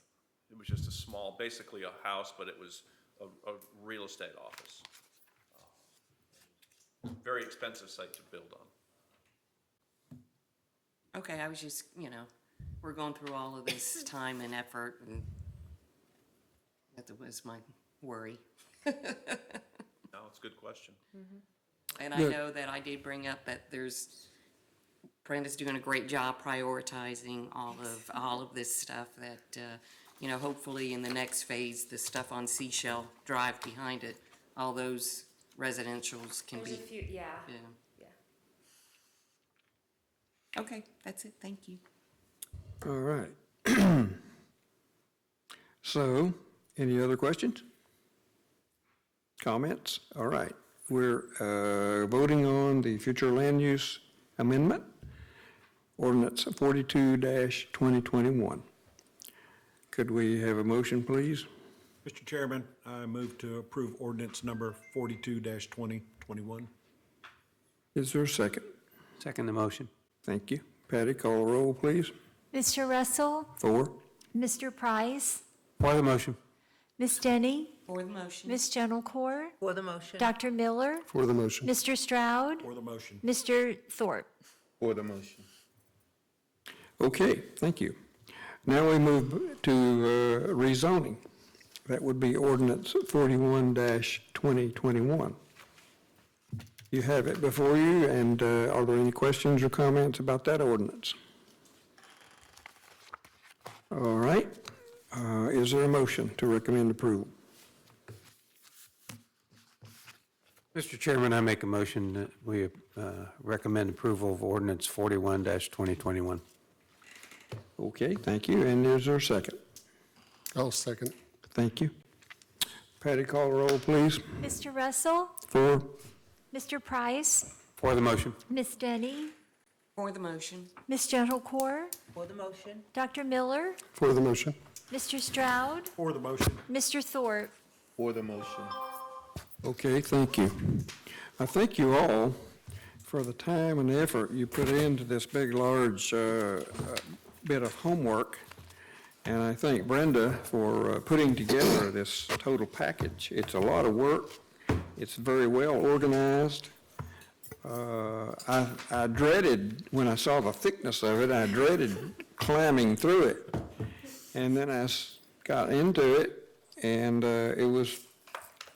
It was just a small, basically a house, but it was a real estate office. Very expensive site to build on. Okay, I was just, we're going through all of this time and effort, and that was my worry. No, it's a good question. And I know that I did bring up that Brenda's doing a great job prioritizing all of this stuff that, hopefully in the next phase, the stuff on Seashell Drive behind it, all those residentials can There's be. a few, yeah. Okay, that's it, thank you. All right. So, any other questions? Comments? All right. We're voting on the future land use amendment, ordinance 42-2021. Could we have a motion, please? Mr. Chairman, I move to approve ordinance number 42-2021. Is there a second? Second the motion. Thank you. Patty, call a roll, please. Mr. Russell, 4. Mr. Price, For the motion. Ms. Denny, For the motion. Ms. Gentilcore, For the motion. Dr. Miller, For the motion. Mr. Stroud, For the motion. Mr. Thorpe. For the motion. Okay, thank you. Now we move to rezoning. That would be ordinance 41-2021. You have it before you, and are there any questions or comments about that ordinance? All right. Is there a motion to recommend approval? Mr. Chairman, I make a motion that we recommend approval of ordinance 41-2021. Okay, thank you. And is there a second? I'll second. Thank you. Patty, call the roll, please. Mr. Russell, 4. Mr. Price, For the motion. Ms. Denny, For the motion. Ms. Gentilcore, For the motion. Dr. Miller, For the motion. Mr. Stroud, For the motion. Mr. Thorpe. For the motion. Okay, thank you. I thank you all for the time and effort you put into this big, large bit of homework. And I thank Brenda for putting together this total package. It's a lot of work. It's very well organized. I dreaded, when I saw the thickness of it, I dreaded climbing through it. And then I got into it, and it was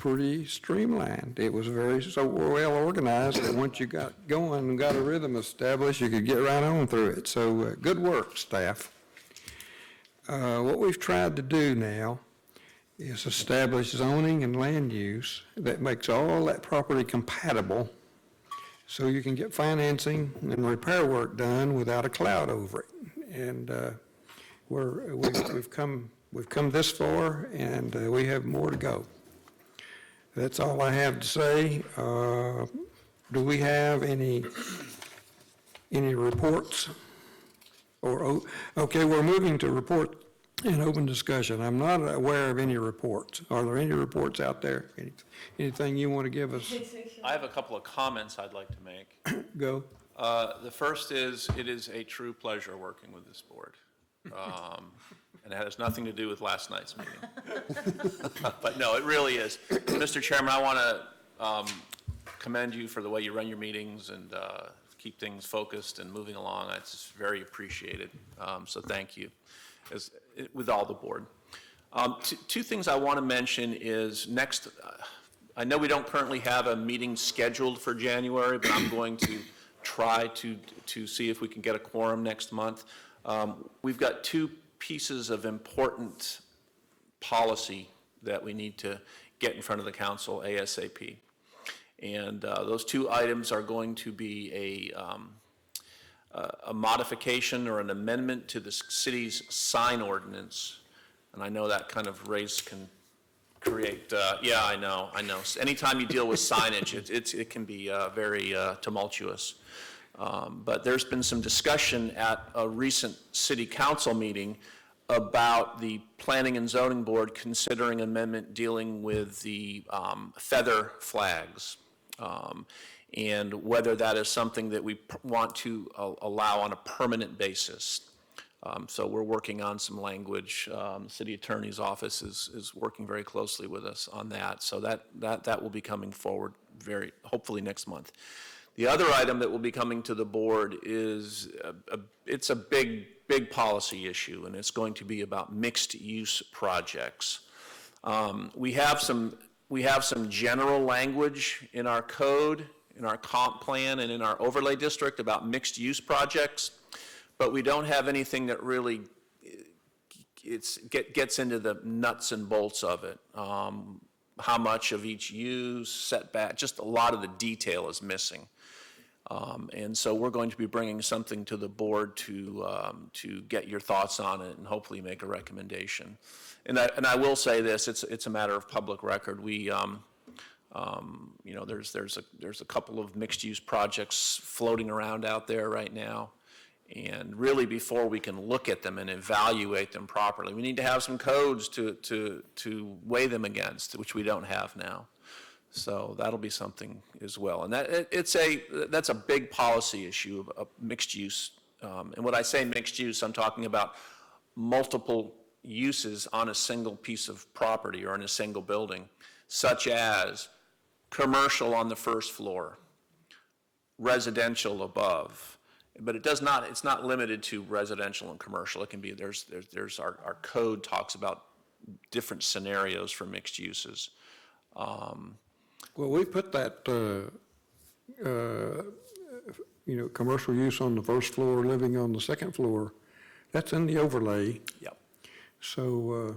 pretty streamlined. It was very, so well organized that once you got going and got a rhythm established, you could get right on through it. So good work, staff. What we've tried to do now is establish zoning and land use that makes all that property compatible so you can get financing and repair work done without a cloud over it. And we've come this far, and we have more to go. That's all I have to say. Do we have any reports? Okay, we're moving to report and open discussion. I'm not aware of any reports. Are there any reports out there? Anything you want to give us? I have a couple of comments I'd like to make. Go. The first is, it is a true pleasure working with this board. And it has nothing to do with last night's meeting. But no, it really is. Mr. Chairman, I want to commend you for the way you run your meetings and keep things focused and moving along. It's just very appreciated. So thank you, with all the board. Two things I want to mention is next, I know we don't currently have a meeting scheduled for January, but I'm going to try to see if we can get a quorum next month. We've got two pieces of important policy that we need to get in front of the council ASAP. And those two items are going to be a modification or an amendment to the city's sign ordinance. And I know that kind of can create, yeah, I know. Anytime you deal with signage, it can be very tumultuous. But there's been some discussion at a recent city council meeting about the Planning and Zoning Board considering amendment dealing with the feather flags, and whether that is something that we want to allow on a permanent basis. So we're working on some language. The city attorney's office is working very closely with us on that. So that will be coming forward hopefully next month. The other item that will be coming to the board is, it's a big policy issue, and it's going to be about mixed-use projects. We have some general language in our code, in our comp plan, and in our overlay district about mixed-use projects, but we don't have anything that really gets into the nuts and bolts of it. How much of each use, setback, just a lot of the detail is missing. And so we're going to be bringing something to the board to get your thoughts on it and hopefully make a recommendation. And I will say this: it's a matter of public record. We, there's a couple of mixed-use projects floating around out there right now, and really before we can look at them and evaluate them properly, we need to have some codes to weigh them against, which we don't have now. So that'll be something as well. And that's a big policy issue of mixed use. And when I say mixed use, I'm talking about multiple uses on a single piece of property or in a single building, such as commercial on the first floor, residential above. But it's not limited to residential and commercial. It can be, our code talks about different scenarios for mixed uses. Well, we put that, commercial use on the first floor, living on the second floor. That's in the overlay. Yep. So,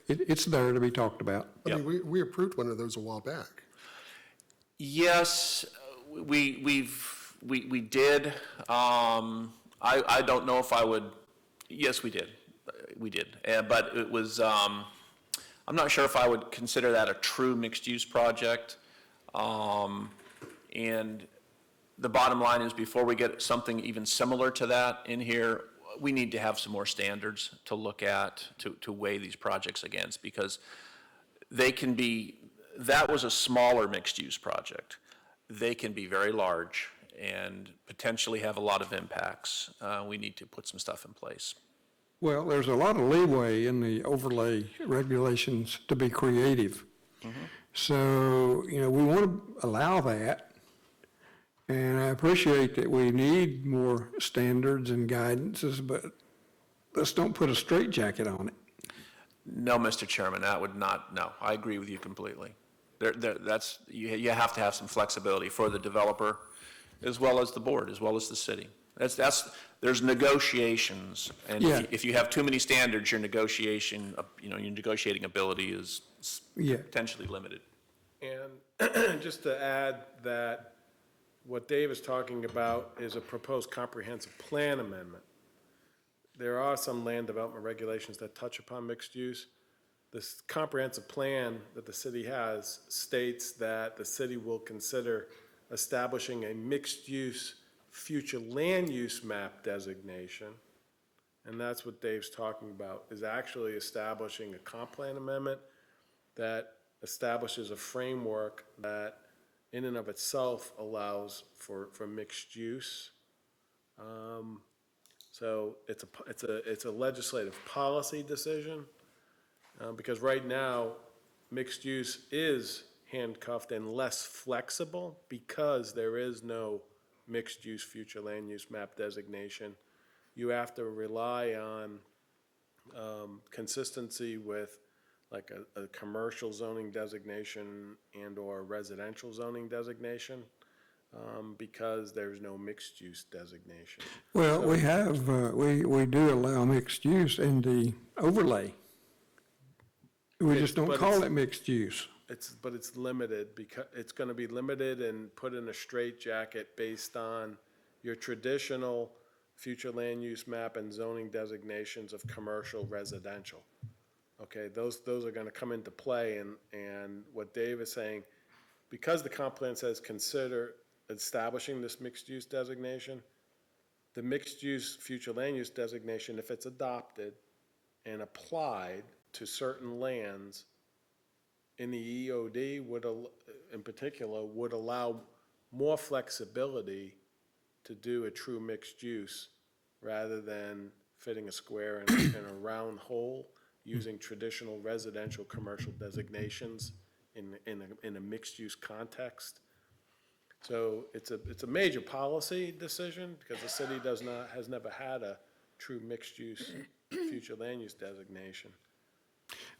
it's there to be talked about. I mean, we approved one of those a while back. Yes, we did. I don't know if I would, yes, we did. But it was, I'm not sure if I would consider that a true mixed-use project. And the bottom line is, before we get something even similar to that in here, we need to have some more standards to look at, to weigh these projects against, because that was a smaller mixed-use project. They can be very large and potentially have a lot of impacts. We need to put some stuff in place. Well, there's a lot of leeway in the overlay regulations to be creative. Mm-hmm. So, we want to allow that. And I appreciate that we need more standards and guidances, but let's don't put a straitjacket on it. No, Mr. Chairman, that would not, no, I agree with you completely. That's, you have to have some flexibility for the developer, as well as the board, as well as the city. There's negotiations, and Yeah. if you have too many standards, your negotiation, your negotiating ability is Yeah. potentially limited. And just to add that what Dave is talking about is a proposed comprehensive plan amendment. There are some land development regulations that touch upon mixed use. This comprehensive plan that the city has states that the city will consider establishing a mixed-use future land use map designation. And that's what Dave's talking about, is actually establishing a comp plan amendment that establishes a framework that in and of itself allows for mixed use. So it's a legislative policy decision, because right now, mixed use is handcuffed and less flexible because there is no mixed use future land use map designation. You have to rely on consistency with like a commercial zoning designation and/or residential zoning designation, because there's no mixed-use designation. Well, we have, we do allow mixed use in the overlay. We just don't But call it's- it mixed use. But it's limited, because it's gonna be limited and put in a straitjacket based on your traditional future land use map and zoning designations of commercial residential. Okay, those are gonna come into play, and what Dave is saying, because the comp plan says consider establishing this mixed-use designation, the mixed-use future land use designation, if it's adopted and applied to certain lands in the EOD in particular, would allow more flexibility to do a true mixed use rather than fitting a square in a round hole using traditional residential commercial designations in a mixed-use context. So it's a major policy decision, because the city has never had a true mixed-use future land use designation.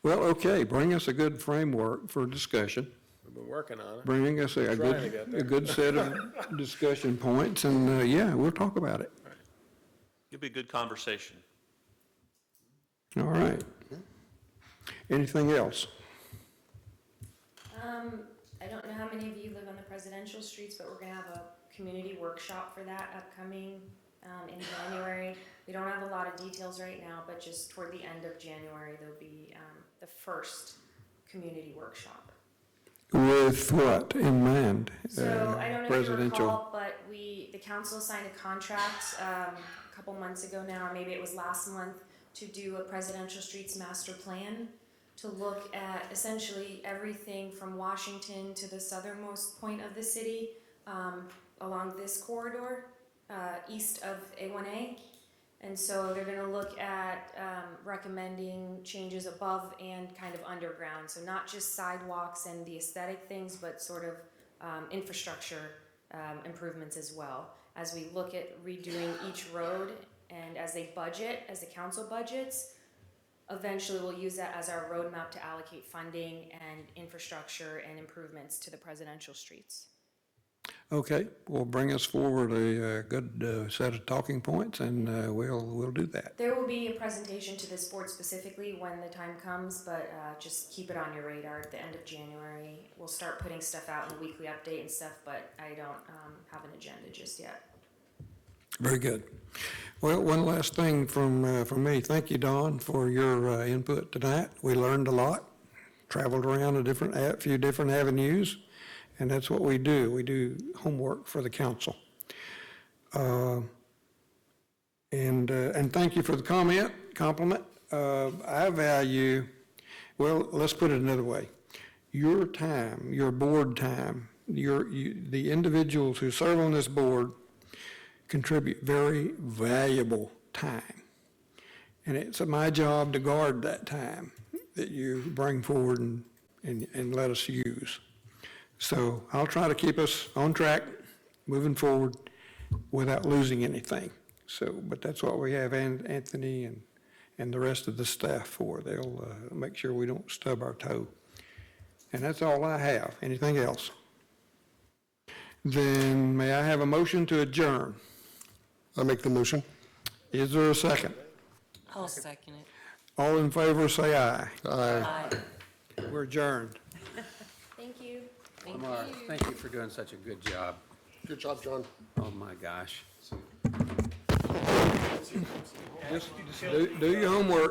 Well, okay, bring us a good framework for discussion. We've been working on it. Bring us a Trying to get there. a good set of discussion points, and, yeah, we'll talk about it. It'll be a good conversation. All right. Anything else? I don't know how many of you live on the presidential streets, but we're gonna have a community workshop for that upcoming, in January. We don't have a lot of details right now, but just toward the end of January, there'll be, the first community workshop. With what in mind? So I don't know if you Presidential. recall, but the council signed a contract, a couple months ago now, or maybe it was last month, to do a presidential streets master plan, to look at essentially everything from Washington to the southernmost point of the city, along this corridor, east of A1A. And so they're gonna look at recommending changes above and kind of underground. So not just sidewalks and the aesthetic things, but sort of infrastructure improvements as well. As we look at redoing each road, and as they budget, as the council budgets, eventually we'll use that as our roadmap to allocate funding and infrastructure and improvements to the presidential streets. Okay, well, bring us forward a good set of talking points, and we'll do that. There will be a presentation to this board specifically when the time comes, but just keep it on your radar at the end of January. We'll start putting stuff out in the weekly update and stuff, but I don't have an agenda just yet. Very good. Well, one last thing from me. Thank you, Don, for your input tonight. We learned a lot, traveled around a few different avenues, and that's what we do. We do homework for the council. And thank you for the compliment. I value, well, let's put it another way. Your time, your board time, the individuals who serve on this board contribute very valuable time. And it's my job to guard that time that you bring forward and let us use. So I'll try to keep us on track, moving forward, without losing anything. So, but that's what we have, Anthony and and the rest of the staff for. They'll make sure we don't stub our toe. And that's all I have. Anything else? Then may I have a motion to adjourn? I make the motion. Is there a second? I'll second it. All in favor, say aye. Aye. We're adjourned. Thank you. Lamar, thank you for doing such a good job. Good job, John. Oh, my gosh. Just do your homework.